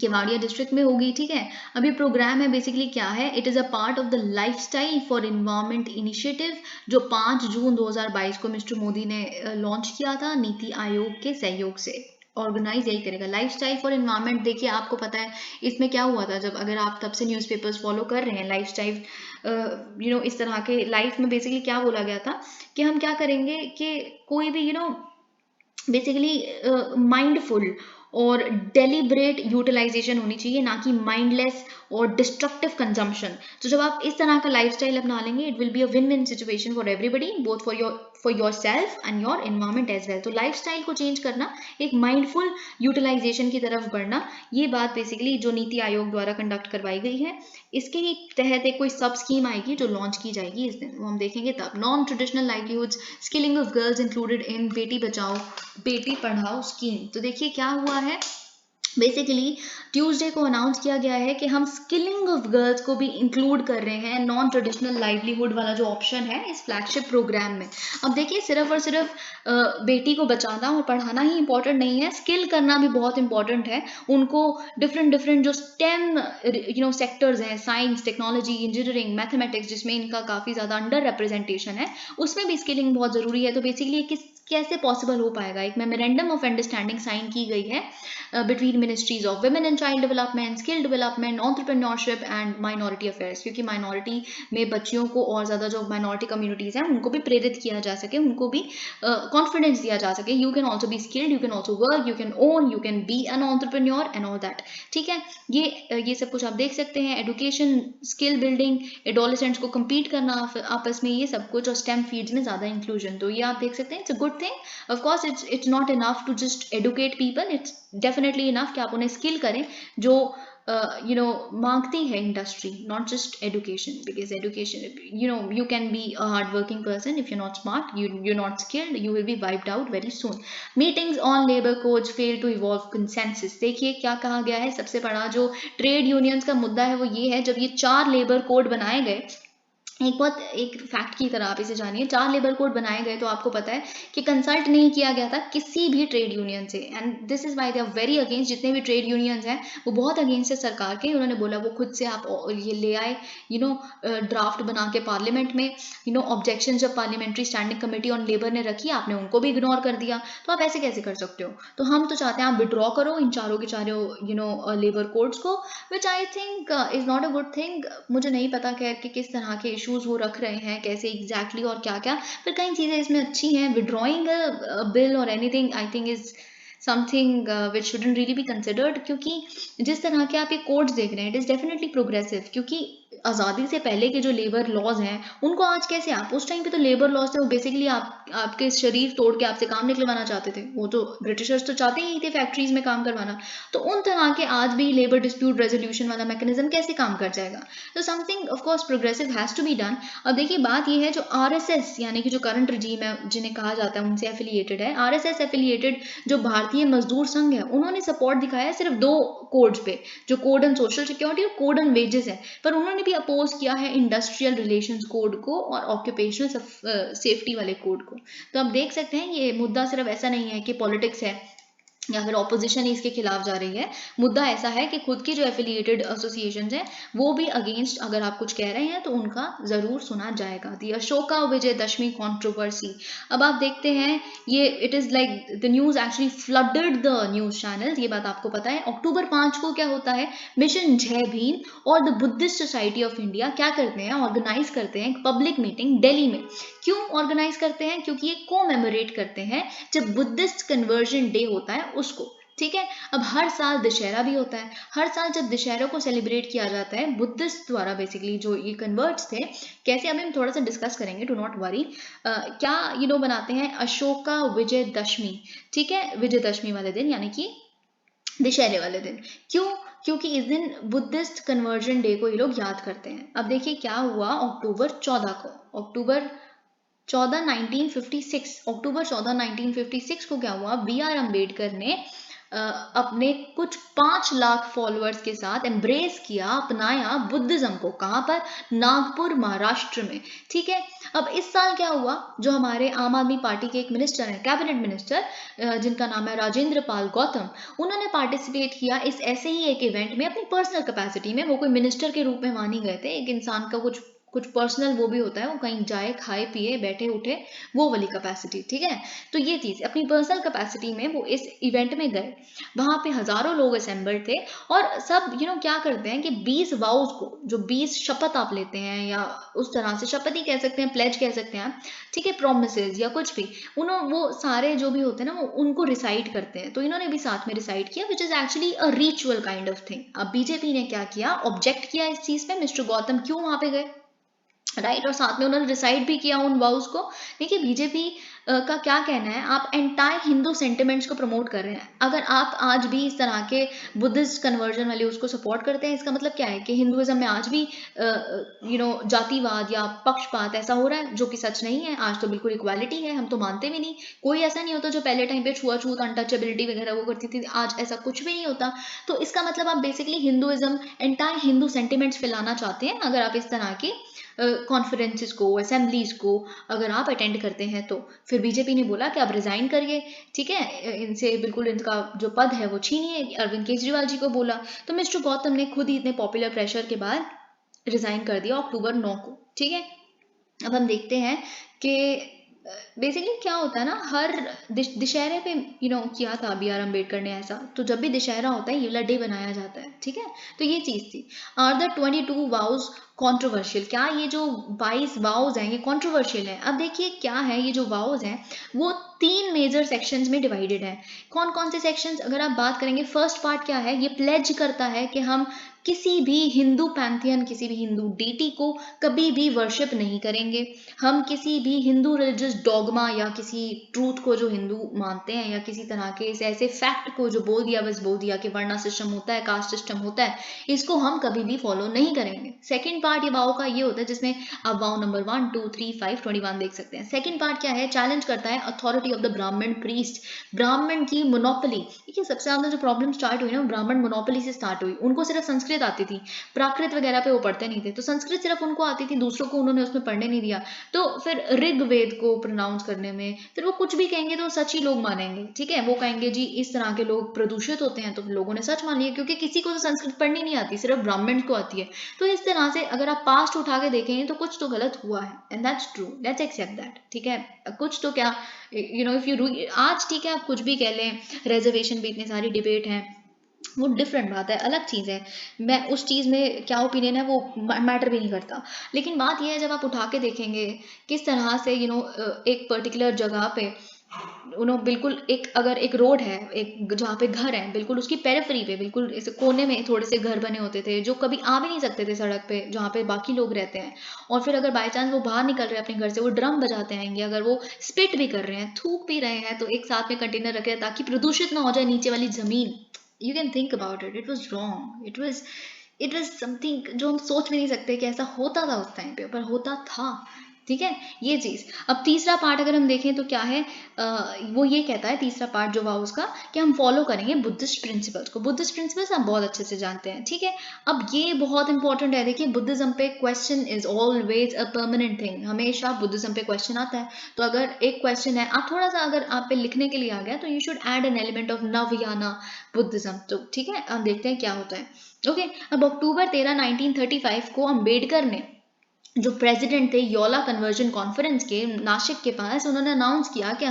केवाड़िया डिस्ट्रिक्ट में होगी। ठीक है, अभी प्रोग्राम है बेसिकली क्या है, it is a part of the lifestyle for environment initiative, जो 5 जून 2022 को मिस्टर मोदी ने लॉन्च किया था नीति आयोग के सहयोग से। ऑर्गेनाइज यही करेगा, लाइफस्टाइल फॉर एनवायरमेंट। देखिए आपको पता है इसमें क्या हुआ था, जब अगर आप तब से न्यूज़पेपर्स फॉलो कर रहे हैं, लाइफस्टाइल इस तरह के लाइफ में बेसिकली क्या बोला गया था कि हम क्या करेंगे कि कोई भी बेसिकली माइंडफुल और डेलिब्रेट यूटिलाइजेशन होनी चाहिए, ना कि माइंडलेस और डिस्ट्रक्टिव कंजम्पशन। तो जब आप इस तरह का लाइफस्टाइल अपना लेंगे, it will be a win win situation for everybody, both for yourself and your environment as well. तो लाइफस्टाइल को चेंज करना, एक माइंडफुल यूटिलाइजेशन की तरफ बढ़ना, ये बात बेसिकली जो नीति आयोग द्वारा कंडक्ट करवाई गई है, इसके ही तहत एक कोई सब स्कीम आएगी जो लॉन्च की जाएगी इस दिन, वो हम देखेंगे तब। Non traditional livelihoods, skilling of girls included in Beti Bachao Beti Padhao scheme. तो देखिए क्या हुआ है, बेसिकली ट्यूसडे को अनाउंस किया गया है कि हम स्किलिंग ऑफ गर्ल्स को भी इंक्लूड कर रहे हैं, नॉन ट्रेडिशनल लाइवलीहुड वाला जो ऑप्शन है इस फ्लैगशिप प्रोग्राम में। अब देखिए सिर्फ और सिर्फ बेटी को बचाना और पढ़ाना ही इंपॉर्टेंट नहीं है, स्किल करना भी बहुत इंपॉर्टेंट है। उनको डिफरेंट डिफरेंट जो स्टेम सेक्टर्स हैं, साइंस, टेक्नोलॉजी, इंजीनियरिंग, मैथमेटिक्स, जिसमें इनका काफ़ी ज़्यादा अंडर रिप्रेजेंटेशन है, उसमें भी स्किलिंग बहुत ज़रूरी है। तो बेसिकली कैसे पॉसिबल हो पाएगा, एक मेमोरेंडम ऑफ अंडरस्टैंडिंग साइन की गई है between ministries of women and child development, skill development, entrepreneurship and minority affairs, क्योंकि माइनॉरिटी में बच्चियों को और ज़्यादा जो माइनॉरिटी कम्युनिटीज़ हैं उनको भी प्रेरित किया जा सके, उनको भी कॉन्फिडेंस दिया जा सके। You can also be skilled, you can also work, you can own, you can be an entrepreneur and all that. ठीक है, ये सब कुछ आप देख सकते हैं, एडुकेशन, स्किल बिल्डिंग, एडोलेसेंट्स को कम्पीट करना आपस में, ये सब कुछ, और स्टेम फील्ड्स में ज़्यादा इंक्लूजन, तो ये आप देख सकते हैं, it's a good thing. Of course it's not enough to just educate people, it's definitely enough कि आप उन्हें स्किल करें जो मांगती है industry, not just education, because education you can be a hardworking person, if you're not smart, you're not skilled, you will be wiped out very soon. Meetings on labor codes fail to evolve consensus। देखिए क्या कहा गया है, सबसे बड़ा जो trade unions का मुद्दा है वो ये है, जब ये 4 लेबर कोड बनाए गए, एक फैक्ट की तरह आप इसे जानिए, 4 लेबर कोड बनाए गए, तो आपको पता है कि कंसल्ट नहीं किया गया था किसी भी ट्रेड यूनियन से, and this is why they are very against. जितने भी ट्रेड यूनियंस हैं वो बहुत अगेंस्ट है सरकार के, उन्होंने बोला वो खुद से आप ये ले आए ड्राफ्ट बना के पार्लियामेंट में, ऑब्जेक्शन जब parliamentary standing committee on labour ने रखी, आपने उनको भी इग्नोर कर दिया, तो आप ऐसे कैसे कर सकते हो। तो हम तो चाहते हैं आप विड्रॉ करो इन चारों के चारों लेबर कोड्स को, which I think is not a good thing. मुझे नहीं पता खैर कि किस तरह के इश्यूज वो रख रहे हैं, कैसे एग्जैक्टली और क्या क्या, पर कई चीज़ें इसमें अच्छी हैं। विड्रॉइंग बिल और anything I think is something which shouldn't really be considered, क्योंकि जिस तरह के आप ये कोड्स देख रहे हैं, इट इज़ डेफिनेटली प्रोग्रेसिव, क्योंकि आज़ादी से पहले के जो लेबर लॉज हैं उनको आज कैसे, आप उस टाइम पे तो लेबर लॉज थे वो बेसिकली आपके शरीर तोड़ के आपसे काम निकलवाना चाहते थे, वो तो ब्रिटिशर्स तो चाहते ही थे फैक्ट्रीज में काम करवाना, तो उन तरह के आज भी लेबर डिस्प्यूट रेजोल्यूशन वाला मैकेनिज्म कैसे काम कर जाएगा। तो something of course progressive has to be done. अब देखिए बात ये है जो आरएसएस यानी कि जो करंट रजीम है जिन्हें कहा जाता है उनसे एफिलिएटेड है, आरएसएस एफिलिएटेड जो भारतीय मजदूर संघ है उन्होंने सपोर्ट दिखाया सिर्फ दो कोड्स पे, जो कोड ऑन सोशल सिक्योरिटी और कोड ऑन वेजेस है, पर उन्होंने भी अपोज किया है इंडस्ट्रियल रिलेशंस कोड को और ऑक्यूपेशनल सेफ्टी वाले कोड को। तो आप देख सकते हैं ये मुद्दा सिर्फ ऐसा नहीं है कि पॉलिटिक्स है या फिर ऑपोजिशन ही इसके खिलाफ जा रही है, मुद्दा ऐसा है कि खुद की जो एफिलिएटेड एसोसिएशन है वो भी अगेंस्ट अगर आप कुछ कह रहे हैं तो उनका जरूर सुना जाएगा। दी अशोका विजयदशमी कंट्रोवर्सी, अब आप देखते हैं ये it is like the news actually flooded the news channel, ये बात आपको पता है। अक्टूबर 5 को क्या होता है, मिशन जय भीम और the Buddhist society of India क्या करते हैं, ऑर्गेनाइज करते हैं एक पब्लिक मीटिंग दिल्ली में। क्यों ऑर्गेनाइज करते हैं, क्योंकि ये कोमेमोरेट करते हैं जब बुद्धिस्ट कन्वर्जन डे होता है उसको, ठीक है। अब हर साल दशहरा भी होता है, हर साल जब दशहरा को सेलिब्रेट किया जाता है बुद्धिस्ट द्वारा, बेसिकली जो ये कन्वर्ट्स थे कैसे, अभी हम थोड़ा सा डिस्कस करेंगे, डू नॉट वरी। क्या बनाते हैं अशोका विजयदशमी, ठीक है, विजयदशमी वाले दिन यानी कि दशहरे वाले दिन। क्यों, क्योंकि इस दिन बुद्धिस्ट कन्वर्जन डे को ये लोग याद करते हैं। अब देखिए क्या हुआ अक्टूबर 14 को, अक्टूबर 14 1956, अक्टूबर 14 1956 को क्या हुआ, बी आर अम्बेडकर ने अपने कुछ 5 लाख फॉलोअर्स के साथ एम्ब्रेस किया, अपनाया बुद्धिज्म को, कहाँ पर, नागपुर महाराष्ट्र में, ठीक है। अब इस साल क्या हुआ, जो हमारे आम आदमी पार्टी के एक मिनिस्टर हैं, कैबिनेट मिनिस्टर जिनका नाम है राजेंद्र पाल गौतम, उन्होंने पार्टिसिपेट किया इस ऐसे ही एक इवेंट में अपनी पर्सनल कैपेसिटी में, वो कोई मिनिस्टर के रूप में वहां नहीं गए थे, एक इंसान का कुछ पर्सनल वो भी होता है, वो कहीं जाए खाए पिए बैठे उठे वो वाली कैपेसिटी, ठीक है। तो ये चीज अपनी पर्सनल कैपेसिटी में वो इस इवेंट में गए, वहां पे हजारों लोग असेंबल्ड थे और सब क्या करते हैं कि 20 वाउज को, जो 20 शपथ आप लेते हैं या उस तरह से शपथ ही कह सकते हैं, प्लेज कह सकते हैं, ठीक है, प्रोमिसेस या कुछ भी, वो सारे जो भी होते हैं ना वो उनको रिसाइट करते हैं, तो इन्होंने भी साथ में रिसाइट किया, which is actually a ritual kind of thing. अब बीजेपी ने क्या किया, ऑब्जेक्ट किया इस चीज पे, मिस्टर गौतम क्यों वहां पे गए, राइट, और साथ में उन्होंने डिसाइड भी किया उन वाउस को। देखिए बीजेपी का क्या कहना है, आप एंटायर हिंदू सेंटिमेंट्स को प्रमोट कर रहे हैं, अगर आप आज भी इस तरह के बुद्धिस्ट कन्वर्जन वाले उसको सपोर्ट करते हैं, इसका मतलब क्या है कि हिंदुइज्म में आज भी जातिवाद या पक्षपात ऐसा हो रहा है, जो कि सच नहीं है। आज तो बिल्कुल इक्वालिटी है, हम तो मानते भी नहीं, कोई ऐसा नहीं होता जो पहले टाइम पे छुआछूत अनटचेबिलिटी वगैरह वो करती थी, आज ऐसा कुछ भी नहीं होता। तो इसका मतलब आप basically Hinduism, entire Hindu sentiments फैलाना चाहते हैं अगर आप इस तरह की कॉन्फ्रेंसेस को, असेंबलीज को अगर आप अटेंड करते हैं तो। फिर बीजेपी ने बोला कि आप रिजाइन करिए, ठीक है, इनसे बिल्कुल इनका जो पद है वो छीनिए, अरविंद केजरीवाल जी को बोला। तो मिस्टर गौतम ने खुद ही इतने पॉपुलर प्रेशर के बाद रिजाइन कर दिया अक्टूबर 9 को, ठीक है। अब हम देखते हैं कि बेसिकली क्या होता है ना, हर दशहरे पे किया था बी आर अम्बेडकर ने ऐसा, तो जब भी दशहरा होता है ये वाला डे बनाया जाता है, ठीक है। तो ये चीज थी। आर द 22 वाउज कंट्रोवर्शियल, क्या ये जो 22 वाउज हैं ये कंट्रोवर्शियल है। अब देखिए क्या है, ये जो वाउज हैं वो 3 मेजर सेक्शंस में डिवाइडेड है। कौन कौन से सेक्शंस, अगर आप बात करेंगे, फर्स्ट पार्ट क्या है, ये प्लेज करता है कि हम किसी भी हिंदू पैंथियन, किसी भी हिंदू डीटी को कभी भी वर्शिप नहीं करेंगे, हम किसी भी हिंदू रिलीजियस डॉगमा या किसी ट्रूथ को जो हिंदू मानते हैं या किसी तरह के इस ऐसे फैक्ट को जो बोल दिया बस बोल दिया कि वर्णा सिस्टम होता है, कास्ट सिस्टम होता है, इसको हम कभी भी फॉलो नहीं करेंगे। सेकंड पार्ट ये वाव का ये होता है जिसमें आप वाव नंबर 1 2 3 5 21 देख सकते हैं। सेकंड पार्ट क्या है, चैलेंज करता है अथॉरिटी ऑफ द ब्राह्मण प्रीस्ट, ब्राह्मण की मोनोपोली। देखिए सबसे ज्यादा जो प्रॉब्लम स्टार्ट हुई ना ब्राह्मण मोनोपोली से स्टार्ट हुई। उनको सिर्फ संस्कृत आती थी, प्राकृत वगैरह पे वो पढ़ते नहीं थे, तो संस्कृत सिर्फ उनको आती थी, दूसरों को उन्होंने उसमें पढ़ने नहीं दिया। तो फिर ऋग्वेद को प्रोनाउंस करने में फिर वो कुछ भी कहेंगे तो सच ही लोग मानेंगे, ठीक है। वो कहेंगे जी इस तरह के लोग प्रदूषित होते हैं, तो लोगों ने सच मान लिया, क्योंकि किसी को तो संस्कृत पढ़नी नहीं आती, सिर्फ ब्राह्मण को आती है। तो इस तरह से अगर आप पास्ट उठा के देखेंगे तो कुछ तो गलत हुआ है, and that's true, let's accept that, ठीक है। कुछ तो क्या, इफ यू आज ठीक है आप कुछ भी कह लें, रिजर्वेशन भी इतनी सारी डिबेट है, वो डिफरेंट बात है, अलग चीज़ है, मैं उस चीज़ में क्या ओपिनियन है वो मैटर भी नहीं करता। लेकिन बात यह है जब आप उठा के देखेंगे किस तरह से एक पर्टिकुलर जगह पे बिल्कुल एक, अगर एक रोड है, एक जहाँ पे घर है, बिल्कुल उसकी पेरिफेरी पे, बिल्कुल इस कोने में थोड़े से घर बने होते थे जो कभी आ भी नहीं सकते थे सड़क पे जहाँ पे बाकी लोग रहते हैं। और फिर अगर बाय चांस वो बाहर निकल रहे हैं अपने घर से, वो ड्रम बजाते आएंगे, अगर वो स्पिट भी कर रहे हैं, थूक भी रहे हैं, तो एक साथ में कंटेनर रखे हैं ताकि प्रदूषित ना हो जाए नीचे वाली जमीन। You can think about it, it was wrong, it was something जो हम सोच भी नहीं सकते कि ऐसा होता था उस टाइम पे, पर होता था। ठीक है, ये चीज। अब तीसरा पार्ट अगर हम देखें तो क्या है, वो ये कहता है तीसरा पार्ट जो वाउस का, कि हम फॉलो करेंगे बुद्धिस्ट प्रिंसिपल्स को। बुद्धिस्ट प्रिंसिपल्स हम बहुत अच्छे से जानते हैं, ठीक है। अब ये बहुत इंपॉर्टेंट है, देखिए बुद्धिज्म पे question is always a permanent thing, हमेशा बुद्धिज्म पे क्वेश्चन आता है। तो अगर एक क्वेश्चन है, आप थोड़ा सा अगर आप पे लिखने के लिए आ गया, तो you should add an element of Navayana Buddhism. तो ठीक है, अब देखते हैं क्या होता है। ओके, अब अक्टूबर 13 1935 को अम्बेडकर ने, जो प्रेसिडेंट थे योला कन्वर्जन कॉन्फ्रेंस के नासिक के पास, उन्होंने अनाउंस किया कि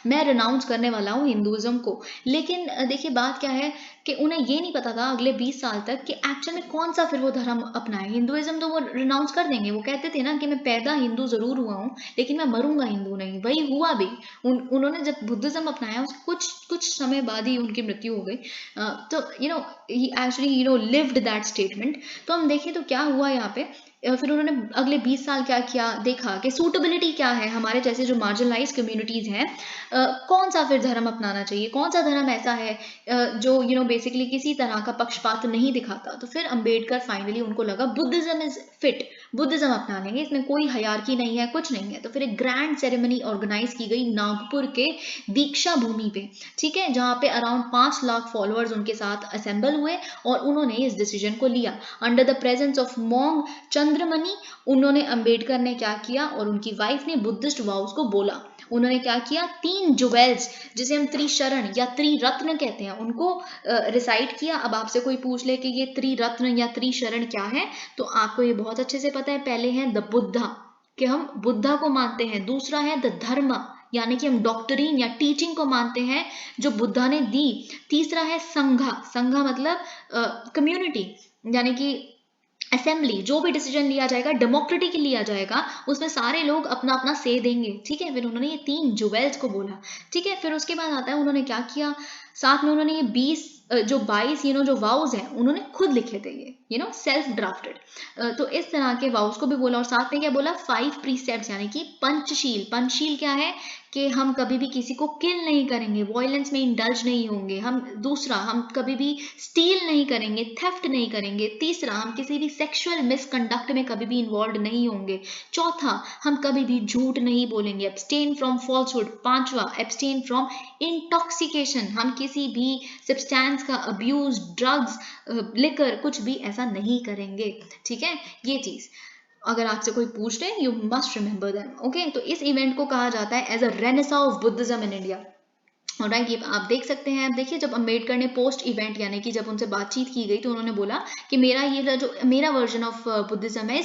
मैं रिनाउंस करने वाला हूँ हिंदुइज्म को। लेकिन देखिए बात क्या है कि उन्हें ये नहीं पता था अगले 20 साल तक कि एक्चुअल में कौन सा फिर वो धर्म अपनाए। हिंदुइज्म तो वो रिनाउंस कर देंगे, वो कहते थे ना कि मैं पैदा हिंदू जरूर हुआ हूँ लेकिन मैं मरूंगा हिंदू नहीं, वही हुआ भी। उन्होंने जब बुद्धिज्म अपनाया उसके कुछ कुछ समय बाद ही उनकी मृत्यु हो गई। तो एक्चुअली लिव्ड दैट स्टेटमेंट। तो हम देखें तो क्या हुआ यहाँ पे, फिर उन्होंने अगले 20 साल क्या किया, देखा कि सूटेबिलिटी क्या है, हमारे जैसे जो मार्जिनलाइज कम्युनिटीज हैं, कौन सा फिर धर्म अपनाना चाहिए, कौन सा धर्म ऐसा है जो बेसिकली किसी तरह का पक्षपात नहीं दिखाता। तो फिर अंबेडकर फाइनली उनको लगा बुद्धिज्म इज फिट, बुद्धिज्म अपना लेंगे, इसमें कोई हयारकी नहीं है, कुछ नहीं है। तो फिर एक ग्रैंड सेरेमनी ऑर्गेनाइज की गई नागपुर के दीक्षा भूमि पे, ठीक है, जहाँ पे अराउंड 5 लाख फॉलोअर्स उनके साथ असेंबल हुए और उन्होंने इस डिसीजन को लिया under the presence of मॉन्ग Chandramani. उन्होंने अंबेडकर ने क्या किया, और उनकी वाइफ ने बुद्धिस्ट वाउस को बोला। उन्होंने क्या किया, 3 जुवेल्स, जिसे हम त्रिशरण या त्रिरत्न कहते हैं, उनको रिसाइट किया। अब आपसे कोई पूछ ले कि ये त्रिरत्न या त्रिशरण क्या है, तो आपको ये बहुत अच्छे से पता है। पहले है द बुद्धा, कि हम बुद्धा को मानते हैं। दूसरा है द धर्म, यानी कि हम डॉक्टरीन या टीचिंग को मानते हैं जो बुद्धा ने दी। तीसरा है संघा, संघा मतलब कम्युनिटी, यानी कि असेंबली, जो भी डिसीजन लिया जाएगा डेमोक्रेटिक लिया जाएगा, उसमें सारे लोग अपना अपना से देंगे। ठीक है, फिर उन्होंने ये 3 जुवेल्स को बोला। ठीक है, फिर उसके बाद आता है उन्होंने क्या किया, साथ में उन्होंने ये 22 जो वाउज हैं उन्होंने खुद लिखे थे, ये सेल्फ ड्राफ्टेड। तो इस तरह के वाउज को भी बोला, और साथ में क्या बोला, 5 प्रीसेप्ट्स, यानी कि पंचशील। पंचशील क्या है कि हम कभी भी किसी को किल नहीं करेंगे, वायलेंस में इंडल्ज नहीं होंगे। हम कभी भी स्टील नहीं करेंगे, थेफ्ट नहीं करेंगे। तीसरा, हम किसी भी सेक्सुअल मिसकंडक्ट में कभी भी इन्वॉल्व नहीं होंगे। चौथा, हम कभी भी झूठ नहीं बोलेंगे, एब्सटेन फ्रॉम फॉल्सहुड। पांचवा, एब्सटेन फ्रॉम इंटॉक्सिकेशन, हम किसी भी सब्सटेंस का अब्यूज, ड्रग्स, लिकर, कुछ भी ऐसा नहीं करेंगे। ठीक है, ये चीज अगर आपसे कोई पूछ रहे, you must remember them. Okay, तो इस इवेंट को कहा जाता है as a renaissance of Buddhism in India. राइट, ये आप देख सकते हैं। आप देखिए, जब अंबेडकर ने पोस्ट इवेंट, यानी कि जब उनसे बातचीत की गई, तो उन्होंने बोला कि मेरा वर्जन ऑफ बुद्धिज्म है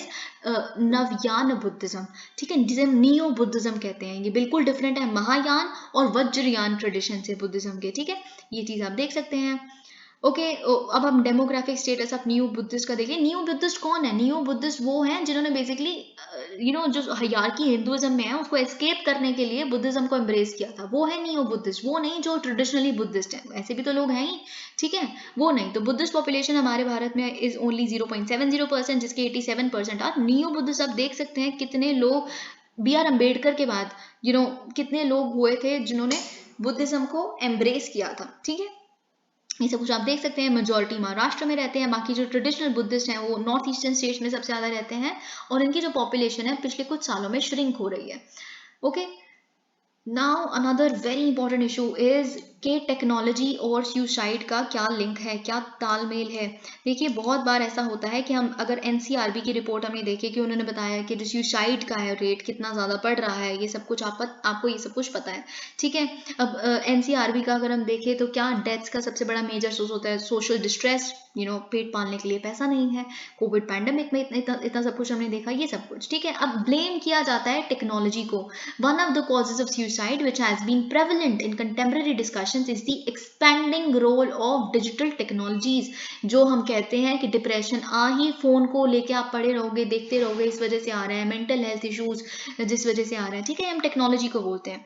नवयान बुद्धिज्म। ठीक है, जिसे हम नियो बुद्धिज्म कहते हैं। ये बिल्कुल डिफरेंट है महायान और वज्रयान ट्रेडिशन से बुद्धिज्म के। ठीक है, ये चीज आप देख सकते हैं। ओके, अब हम demographic status of new Buddhist का देखिए। न्यू बुद्धिस्ट कौन है? न्यू बुद्धिस्ट वो हैं जिन्होंने बेसिकली जो हायरार्की हिंदुइज्म में है उसको एस्केप करने के लिए बुद्धिज्म को एम्ब्रेस किया था, वो है न्यू बुद्धिस्ट। वो नहीं जो ट्रेडिशनली बुद्धिस्ट है, ऐसे भी तो लोग हैं ही। ठीक है, वो नहीं। तो बुद्धिस्ट पॉपुलेशन हमारे भारत में इज ओनली 0.70%, जिसके 87% आर न्यू बुद्धिस्ट। आप देख सकते हैं कितने लोग बी आर अम्बेडकर के बाद कितने लोग हुए थे जिन्होंने बुद्धिज्म को एम्ब्रेस किया था। ठीक है, ये सब कुछ आप देख सकते हैं। मेजोरिटी महाराष्ट्र में रहते हैं, बाकी जो ट्रेडिशनल बुद्धिस्ट हैं वो नॉर्थ ईस्टर्न स्टेट्स में सबसे ज़्यादा रहते हैं, और इनकी जो पॉपुलेशन है पिछले कुछ सालों में श्रिंक हो रही है। Okay, now another very important issue is के टेक्नोलॉजी और सुसाइड का क्या लिंक है, क्या तालमेल है। देखिए, बहुत बार ऐसा होता है कि हम अगर एनसीआरबी की रिपोर्ट हमने देखी कि उन्होंने बताया कि जो सुसाइड का है रेट कितना ज़्यादा बढ़ रहा है, ये सब कुछ आपको ये सब कुछ पता है। ठीक है, अब एनसीआरबी का अगर हम देखें तो क्या डेथ्स का सबसे बड़ा मेजर सोर्स होता है सोशल डिस्ट्रेस, पेट पालने के लिए पैसा नहीं है, कोविड पैंडेमिक में इतना सब कुछ हमने देखा, ये सब कुछ। ठीक है, अब ब्लेम किया जाता है टेक्नोलॉजी को। One of the causes of suicide which has been prevalent in contemporary discussions is the expanding role of digital technologies। जो हम कहते हैं कि डिप्रेशन ही फोन को लेके आप पड़े रहोगे, देखते रहोगे, इस वजह से आ रहा है। मेंटल हेल्थ इश्यूज जिस वजह से आ रहा है, ठीक है, हम टेक्नोलॉजी को बोलते हैं।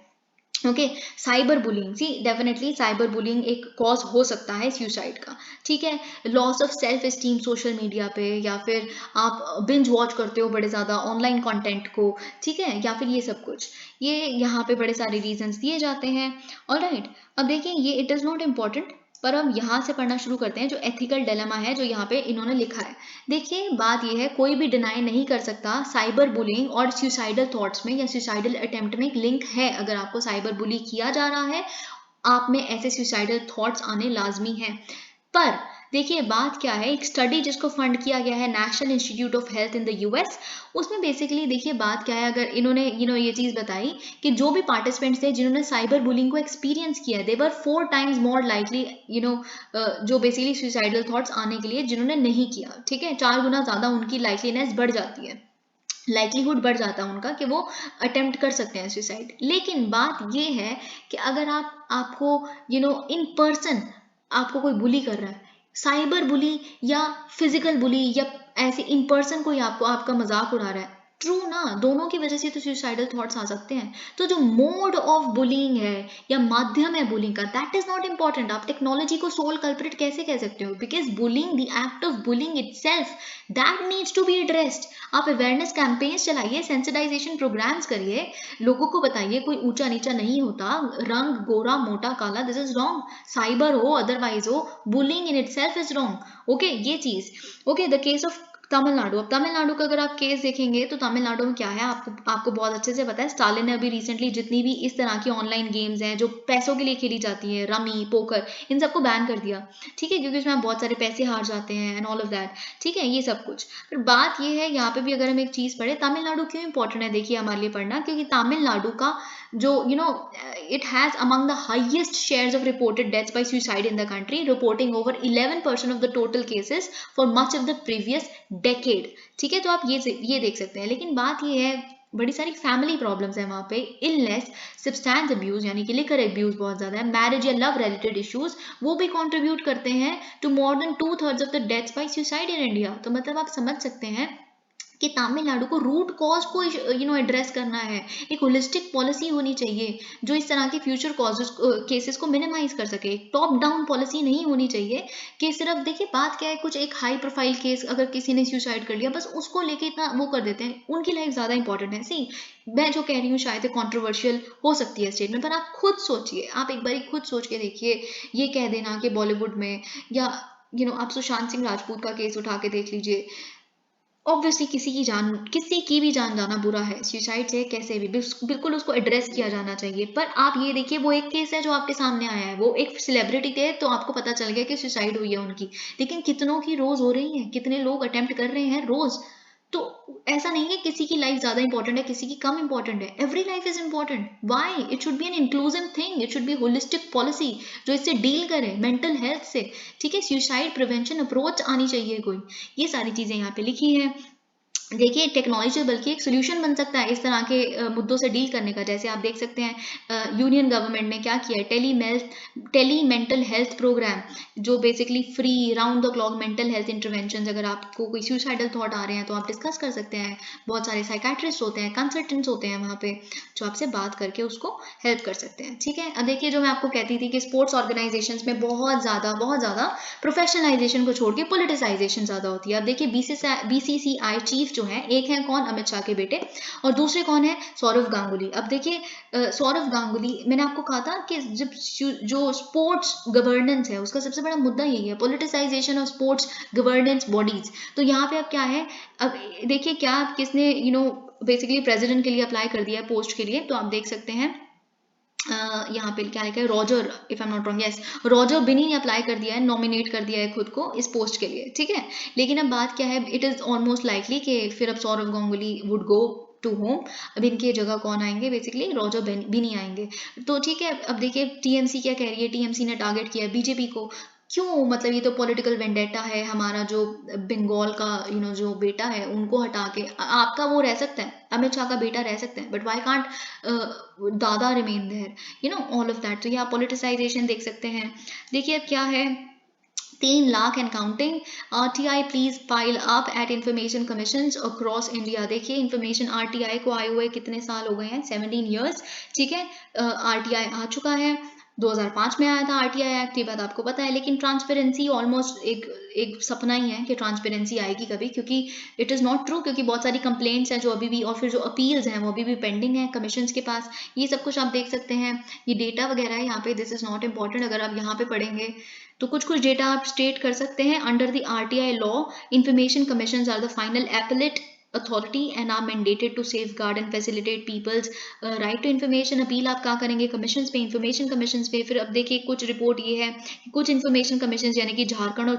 ओके, साइबर बुलिंग, सी डेफिनेटली साइबर बुलिंग एक कॉज हो सकता है सुसाइड का, ठीक है। Loss of self esteem social media पे, या फिर आप बिंज वॉच करते हो बड़े ज़्यादा ऑनलाइन कंटेंट को, ठीक है, या फिर ये सब कुछ, ये यहाँ पे बड़े सारे रीजंस दिए जाते हैं। ऑलराइट, अब देखिए ये इट इज़ नॉट इम्पॉर्टेंट, पर हम यहाँ से पढ़ना शुरू करते हैं जो एथिकल डिलेमा है जो यहाँ पे इन्होंने लिखा है। देखिए बात ये है, कोई भी डिनाई नहीं कर सकता साइबर बुलिंग और सुसाइडल थॉट्स में या सुसाइडल अटेम्प्ट में एक लिंक है। अगर आपको साइबर बुली किया जा रहा है, आप में ऐसे सुसाइडल थॉट्स आने लाजमी हैं। पर देखिए बात क्या है, एक स्टडी जिसको फंड किया गया है national institute of health in the US, उसमें बेसिकली देखिए बात क्या है, अगर इन्होंने ये चीज़ बताई कि जो भी पार्टिसिपेंट्स थे जिन्होंने साइबर बुलिंग को एक्सपीरियंस किया, दे वर 4 टाइम्स मोर लाइकली जो बेसिकली सुसाइडल थॉट्स आने के लिए जिन्होंने नहीं किया, ठीक है, 4 गुना ज़्यादा उनकी लाइकलीनेस बढ़ जाती है, लाइक्लीहुड बढ़ जाता है उनका कि वो अटेम्प्ट कर सकते हैं सुसाइड। लेकिन बात ये है कि अगर आपको इन पर्सन आपको कोई बुली कर रहा है, साइबर बुली या फिजिकल बुली या ऐसे इन पर्सन कोई आपको आपका मजाक उड़ा रहा है, ट्रू ना, दोनों की वजह से तो सुसाइडल थॉट्स आ सकते हैं। तो जो मोड ऑफ बुलिंग है या माध्यम है बुलिंग का, दैट इज नॉट इंपॉर्टेंट। आप टेक्नोलॉजी को सोल कल्प्रिट कैसे कह सकते हो, because bullying, the act of bullying itself, that needs to be addressed. आप अवेयरनेस कैंपेन्स चलाइए, सेंसिटाइजेशन प्रोग्राम्स करिए, लोगों को बताइए कोई ऊंचा नीचा नहीं होता, रंग गोरा मोटा काला दिस इज रॉन्ग, साइबर हो अदरवाइज हो, bullying in itself is wrong. Okay, ये चीज। Okay, the case of Tamil Nadu, अब तमिलनाडु का अगर आप केस देखेंगे तो तमिलनाडु में क्या है, आपको बहुत अच्छे से पता है, स्टालिन ने अभी रिसेंटली जितनी भी इस तरह की ऑनलाइन गेम्स हैं जो पैसों के लिए खेली जाती है, रमी पोकर, इन सबको बैन कर दिया, ठीक है, क्योंकि उसमें आप बहुत सारे पैसे हार जाते हैं एंड ऑल ऑफ दैट, ठीक है, ये सब कुछ। फिर बात ये है यहाँ पे भी अगर हम एक चीज पढ़े, तमिलनाडु क्यों इंपॉर्टेंट है देखिए हमारे लिए पढ़ना, क्योंकि तमिलनाडु का जो it has among the highest shares of reported deaths by suicide in the country, reporting over 11% of the total cases for much of the previous decade, ठीक है, तो आप ये देख सकते हैं। लेकिन बात ये है, बड़ी सारी फैमिली प्रॉब्लम्स है वहाँ पे, इलनेस, सब्सटेंस अब्यूज यानी कि लिकर अब्यूज बहुत ज़्यादा है, मैरिज या लव रिलेटेड इश्यूज वो भी कंट्रीब्यूट करते हैं to more than 2/3 of the deaths by suicide in India. तो मतलब आप समझ सकते हैं कि तमिलनाडु को रूट कॉज को एड्रेस करना है, एक होलिस्टिक पॉलिसी होनी चाहिए जो इस तरह के फ्यूचर कॉजेस केसेस को मिनिमाइज कर सके, एक टॉप डाउन पॉलिसी नहीं होनी चाहिए कि सिर्फ देखिए बात क्या है, कुछ एक हाई प्रोफाइल केस अगर किसी ने सुसाइड कर लिया बस उसको लेके इतना वो कर देते हैं, उनकी लाइफ ज़्यादा इंपॉर्टेंट है। सी, मैं जो कह रही हूँ शायद कॉन्ट्रोवर्शियल हो सकती है स्टेटमेंट, पर आप खुद सोचिए, आप एक बार खुद सोच के देखिए, ये कह देना कि बॉलीवुड में या आप सुशांत सिंह राजपूत का केस उठा के देख लीजिए, ऑब्वियसली किसी की भी जान जाना बुरा है, सुसाइड से कैसे भी बिल्कुल उसको एड्रेस किया जाना चाहिए। पर आप ये देखिए, वो एक केस है जो आपके सामने आया है, वो एक सेलिब्रिटी थे तो आपको पता चल गया कि सुसाइड हुई है उनकी, लेकिन कितनों की रोज हो रही है, कितने लोग अटेम्प्ट कर रहे हैं रोज। तो ऐसा नहीं है किसी की लाइफ ज्यादा इंपॉर्टेंट है किसी की कम इंपॉर्टेंट है, every life is important. Why? It should be an inclusive thing, it should be holistic policy जो इससे डील करे मेंटल हेल्थ से, ठीक है, सुसाइड प्रिवेंशन अप्रोच आनी चाहिए कोई। ये सारी चीजें यहाँ पे लिखी है। देखिए टेक्नोलॉजी बल्कि एक सोल्यूशन बन सकता है इस तरह के मुद्दों से डील करने का। जैसे आप देख सकते हैं यूनियन गवर्नमेंट ने क्या किया है, टेली मेंटल हेल्थ प्रोग्राम, जो basically free round the clock mental health intervention, अगर आपको कोई सुसाइडल थॉट आ रहे हैं तो आप डिस्कस कर सकते हैं, बहुत सारे साइकाट्रिस्ट होते हैं, कंसल्टेंट्स होते हैं वहाँ पे जो आपसे बात करके उसको हेल्प कर सकते हैं, ठीक है। अब देखिए जो मैं आपको कहती थी कि स्पोर्ट्स ऑर्गेनाइजेशंस में बहुत ज़्यादा प्रोफेशनलाइजेशन को छोड़ के पोलिटिसाइजेशन ज़्यादा होती है। अब देखिए बीसीसीआई चीफ जो है, एक है कौन, अमित शाह के बेटे, और दूसरे कौन है, सौरव गांगुली। अब देखिए सौरव गांगुली, मैंने आपको कहा था कि जब जो स्पोर्ट्स गवर्नेंस है उसका सबसे बड़ा मुद्दा यही है, politicisation of sports governance bodies. तो यहाँ पे अब क्या है, अब देखिए क्या किसने बेसिकली प्रेसिडेंट के लिए अप्लाई कर दिया है पोस्ट के लिए, तो आप देख सकते हैं यहाँ पे क्या लिखा है, Roger, if I am not wrong, yes, Roger बिनी ने अप्लाई कर दिया है, नॉमिनेट कर दिया है खुद को इस पोस्ट के लिए, ठीक है। लेकिन अब बात क्या है, इट इज ऑलमोस्ट लाइकली कि फिर अब Sourav Ganguly would go to home. अब इनकी जगह कौन आएंगे, बेसिकली रॉजर बिनी आएंगे। तो ठीक है, अब देखिए टीएमसी क्या कह रही है, टीएमसी ने टारगेट किया है बीजेपी को। क्यों? मतलब ये तो पॉलिटिकल वेंडेटा है, हमारा जो बंगाल का जो बेटा है उनको हटा के आपका वो रह सकता है, अमित शाह का बेटा रह सकता है, but why can't Dada remain there, all of that. तो यहाँ पॉलिटिसाइजेशन देख सकते हैं। देखिए अब क्या है, 3 lakh and counting. RTI please file up at information commission across India. देखिए इंफॉर्मेशन आरटीआई को आए हुए कितने साल हो गए हैं, 17 ईयर्स। ठीक है, आरटीआई आ चुका है, 2005 में आया था आरटीआई एक्ट, ये बात आपको पता है। लेकिन ट्रांसपेरेंसी ऑलमोस्ट एक सपना ही है कि ट्रांसपेरेंसी आएगी कभी, क्योंकि इट इज़ नॉट ट्रू, क्योंकि बहुत सारी कंप्लेंट्स हैं जो अभी भी, और फिर जो अपील्स हैं वो अभी भी पेंडिंग है कमीशन के पास। ये सब कुछ आप देख सकते हैं, ये डेटा वगैरह है यहाँ पे, दिस इज नॉट इम्पॉर्टेंट। अगर आप यहाँ पे पढ़ेंगे तो कुछ कुछ डेटा आप स्टेट कर सकते हैं। Under the RTI law, information commission are the final appellate authority and are mandated to safeguard and facilitate people's right to information. Appeal आप कहाँ करेंगे, कमीशन पे, इंफॉर्मेशन कमीशन पे। फिर अब देखिए कुछ रिपोर्ट ये है कि कुछ इन्फॉर्मेशन कमीशन यानी कि झारखंड और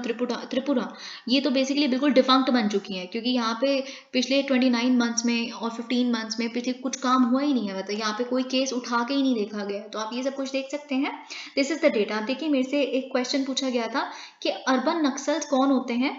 त्रिपुरा ये तो बेसिकली बिल्कुल डिफंक्ट बन चुकी हैं, क्योंकि यहाँ पे पिछले 29 मंथ्स में और 15 मंथ्स में पिछले कुछ काम हुआ ही नहीं है, मतलब यहाँ पे कोई केस उठा के ही नहीं देखा गया। तो आप ये सब कुछ देख सकते हैं, दिस इज द डेटा। आप देखिए मेरे से एक क्वेश्चन पूछा गया था कि अर्बन नक्सल्स कौन होते हैं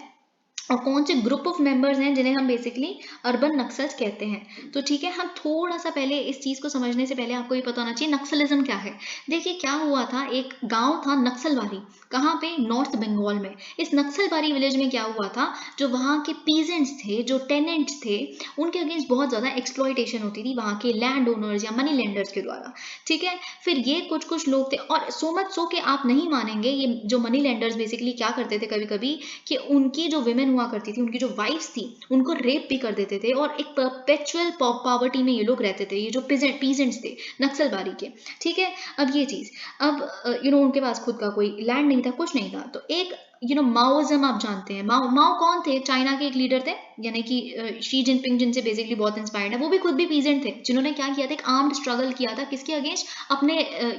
और कौन से ग्रुप ऑफ मेंबर्स हैं जिन्हें हम बेसिकली अर्बन नक्सल्स कहते हैं। तो ठीक है, हम थोड़ा सा पहले इस चीज़ को समझने से पहले आपको ये पता होना चाहिए नक्सलिज्म क्या है। देखिए क्या हुआ था, एक गांव था नक्सलबारी, कहाँ पे, नॉर्थ बंगाल में। इस नक्सलबारी विलेज में क्या हुआ था, जो वहाँ के पीजेंट्स थे, जो टेनेंट्स थे, उनके अगेंस्ट बहुत ज़्यादा एक्सप्लॉयटेशन होती थी वहाँ के लैंड ओनर्स या मनी लेंडर्स के द्वारा। ठीक है, फिर ये कुछ कुछ लोग थे, और सो मच सो के आप नहीं मानेंगे, ये जो मनी लेंडर्स बेसिकली क्या करते थे कभी कभी, कि उनकी जो विमेन हुआ करती थी, उनकी जो वाइफ्स थी, उनको रेप भी कर देते थे, और एक परपेचुअल पॉवर्टी में ये लोग रहते थे, ये जो पीजेंट्स थे नक्सलबारी के। ठीक है, अब ये चीज, अब उनके पास खुद का कोई लैंड नहीं था, कुछ नहीं था। तो एक माओइज्म आप जानते हैं, माओ कौन थे, चाइना के एक लीडर थे, यानी कि शी जिनपिंग, जिनसे बेसिकली बहुत इंस्पायर्ड है। वो भी खुद भी पीजेंट थे, जिन्होंने क्या किया था, एक आर्म्ड स्ट्रगल किया था, किसके अगेंस्ट, अपने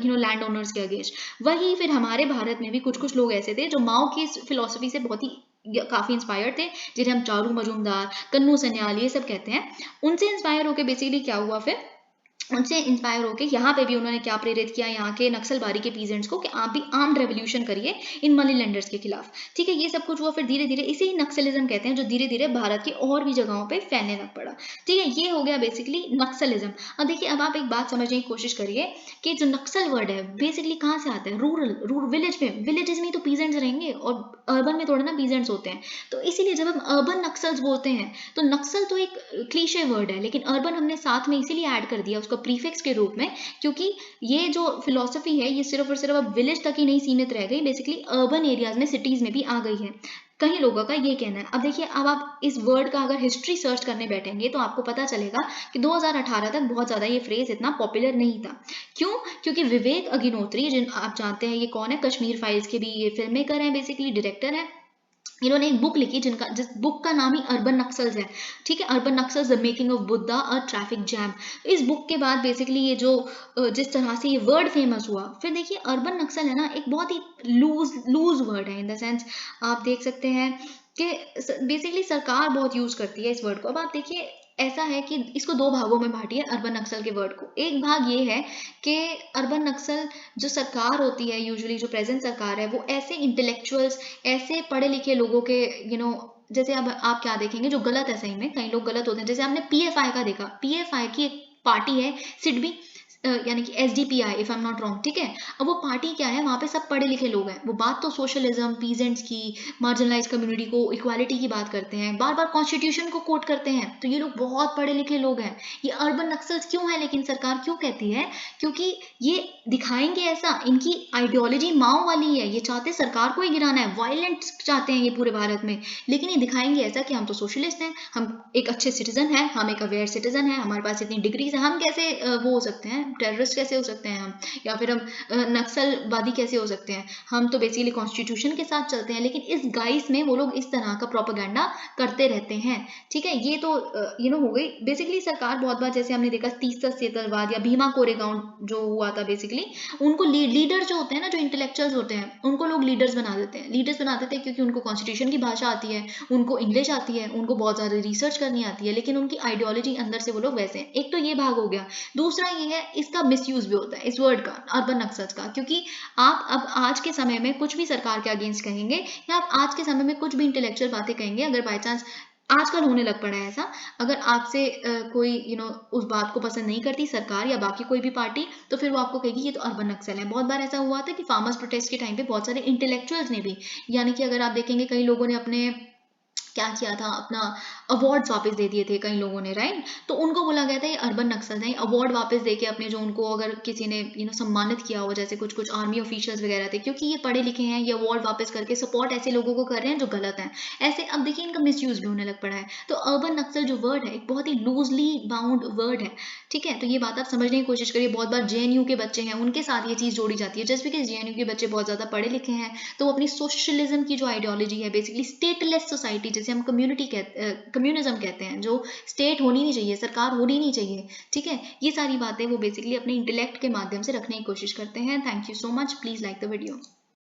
लैंड ओनर्स के अगेंस्ट। वही फिर हमारे भारत में भी कुछ कुछ लोग ऐसे थे जो माओ की फिलोसफी से बहुत ही काफी इंस्पायर्ड थे, जिन्हें हम चारू मजूमदार, कन्नू सन्याल ये सब कहते हैं। उनसे इंस्पायर होकर बेसिकली क्या हुआ, फिर उनसे इंस्पायर होकर यहाँ पे भी उन्होंने क्या प्रेरित किया, यहाँ के नक्सलबारी के पीजेंट्स को, कि आप भी आर्म्ड रेवोल्यूशन करिए इन मनी लेंडर्स के खिलाफ। ठीक है, ये सब कुछ हुआ, फिर धीरे धीरे इसे ही नक्सलिज्म कहते हैं, जो धीरे धीरे भारत की और भी जगहों पे फैलने लग पड़ा। ठीक है, ये हो गया बेसिकली नक्सलिज्म। अब देखिए, अब आप एक बात समझने की कोशिश करिए कि जो नक्सल वर्ड है बेसिकली कहाँ से आता है, रूरल विलेज में, विलेजेस में तो पीजेंट्स रहेंगे, और अर्बन में थोड़ा ना पीजेंट्स होते हैं। तो इसीलिए जब हम अर्बन नक्सल्स बोलते हैं, तो नक्सल तो एक क्लीशे वर्ड है, लेकिन अर्बन हमने साथ में इसीलिए ऐड कर दिया उसको प्रीफिक्स के रूप में, क्योंकि ये जो फिलॉसफी है ये सिर्फ और सिर्फ अब विलेज तक ही नहीं सीमित रह गई, बेसिकली अर्बन एरियाज में, सिटीज में भी आ गई है। कई लोगों का ये कहना है। अब देखिए, अब आप इस वर्ड का अगर हिस्ट्री सर्च करने बैठेंगे तो आपको पता चलेगा कि 2018 तक बहुत ज़्यादा ये फ्रेज इतना पॉपुलर नहीं था। क्यों? क्योंकि विवेक अग्निहोत्री, जिन आप जानते हैं ये कौन है, कश्मीर फाइल्स के भी ये फिल्म मेकर हैं, बेसिकली डायरेक्टर है। इन्होंने एक बुक लिखी जिस बुक का नाम ही अर्बन नक्सल्स है। ठीक है, urban Naxals the making of Buddha a traffic jam. इस बुक के बाद बेसिकली ये जो जिस तरह से ये वर्ड फेमस हुआ, फिर देखिए अर्बन नक्सल है ना, एक बहुत ही लूज वर्ड है, इन द सेंस आप देख सकते हैं कि बेसिकली सरकार बहुत यूज करती है इस वर्ड को। अब आप देखिए, ऐसा है कि इसको दो भागों में बांटिए अर्बन नक्सल के वर्ड को। एक भाग ये है कि अर्बन नक्सल जो सरकार होती है, यूजुअली जो प्रेजेंट सरकार है, वो ऐसे इंटेलेक्चुअल्स, ऐसे पढ़े लिखे लोगों के जैसे अब आप क्या देखेंगे जो गलत है, सही में कई लोग गलत होते हैं। जैसे आपने पीएफआई का देखा, पीएफआई की एक पार्टी है सिडबी, यानी कि SDPI if I am not wrong. ठीक है, अब वो पार्टी क्या है, वहाँ पे सब पढ़े लिखे लोग हैं, वो बात तो सोशलिज्म, पीजेंट्स की, मार्जिनलाइज कम्युनिटी को, इक्वालिटी की बात करते हैं, बार बार कॉन्स्टिट्यूशन को कोट करते हैं। तो ये लोग बहुत पढ़े लिखे लोग हैं। ये अर्बन नक्सल्स क्यों है, लेकिन सरकार क्यों कहती है, क्योंकि ये दिखाएंगे ऐसा, इनकी आइडियोलॉजी माओ वाली है, ये चाहते सरकार को ही गिराना है, वायलेंट चाहते हैं ये पूरे भारत में। लेकिन ये दिखाएंगे ऐसा कि हम तो सोशलिस्ट हैं, हम एक अच्छे सिटीजन हैं, हम एक अवेयर सिटीजन हैं, हमारे पास इतनी डिग्रीज है, हम कैसे वो हो सकते हैं, टेररिस्ट कैसे हो सकते हैं हम, या फिर हम नक्सलवादी कैसे हो सकते हैं, हम तो बेसिकली कॉन्स्टिट्यूशन के साथ चलते हैं। लेकिन इस गाइस में वो लोग इस तरह का प्रोपेगेंडा करते रहते हैं। ठीक है, ये तो हो गई बेसिकली सरकार बहुत बार, जैसे हमने देखा तीसरा सेतलवाद या भीमा कोरेगांव जो हुआ था, बेसिकली उनको लीडर जो होते हैं ना, जो इंटेलेक्चुअल्स होते हैं, उनको लोग लीडर्स बना देते हैं। लीडर्स बना देते हैं क्योंकि उनको कॉन्स्टिट्यूशन की भाषा आती है, उनको इंग्लिश आती है, उनको बहुत ज़्यादा रिसर्च करनी आती है, लेकिन उनकी आइडियोलॉजी अंदर से वो लोग वैसे हैं। एक तो ये भाग हो गया। दूसरा ये है, इसका मिसयूज भी होता है इस वर्ड का, अर्बन नक्सल्स का, क्योंकि आप अब आज के समय में कुछ भी सरकार के अगेंस्ट कहेंगे, या आप आज के समय में कुछ भी इंटेलेक्चुअल बातें कहेंगे, अगर बाई चांस आजकल होने लग पड़ा है ऐसा। अगर आपसे कोई उस बात को पसंद नहीं करती सरकार या बाकी कोई भी पार्टी, तो फिर वो आपको कहेगी ये तो अर्बन नक्सल है। बहुत बार ऐसा हुआ था कि फार्मर्स प्रोटेस्ट के टाइम पे बहुत सारे इंटेलेक्चुअल्स ने भी, यानी कि अगर आप देखेंगे कई लोगों ने अपने क्या किया था, अपना अवार्ड्स वापस दे दिए थे कई लोगों ने, राइट। तो उनको बोला गया था ये अर्बन नक्सल है। अवार्ड वापस देके अपने जो उनको अगर किसी ने सम्मानित किया हो, जैसे कुछ कुछ आर्मी ऑफिशियल्स वगैरह थे, क्योंकि ये पढ़े लिखे हैं, ये अवार्ड वापस करके सपोर्ट ऐसे लोगों को कर रहे हैं जो गलत हैं। ऐसे अब देखिए इनका मिसयूज भी होने लग पड़ा है। तो अर्बन नक्सल जो वर्ड है एक बहुत ही लूजली बाउंड वर्ड है, ठीक है। तो ये बात आप समझने की कोशिश करिए। बहुत बार जेएनयू के बच्चे हैं, उनके साथ ये चीज़ जोड़ी जाती है। जस्ट बिकॉज जेएनयू के बच्चे बहुत ज़्यादा पढ़े लिखे हैं, तो वो अपनी सोशलिज्म की जो आइडियोलॉजी है, बेसिकली स्टेटलेस सोसाइटी जिसे हम कम्युनिज्म कहते हैं, जो स्टेट होनी नहीं चाहिए, सरकार होनी नहीं चाहिए, ठीक है, ये सारी बातें वो बेसिकली अपने इंटेलेक्ट के माध्यम से रखने की कोशिश करते हैं। Thank you so much, please like the video.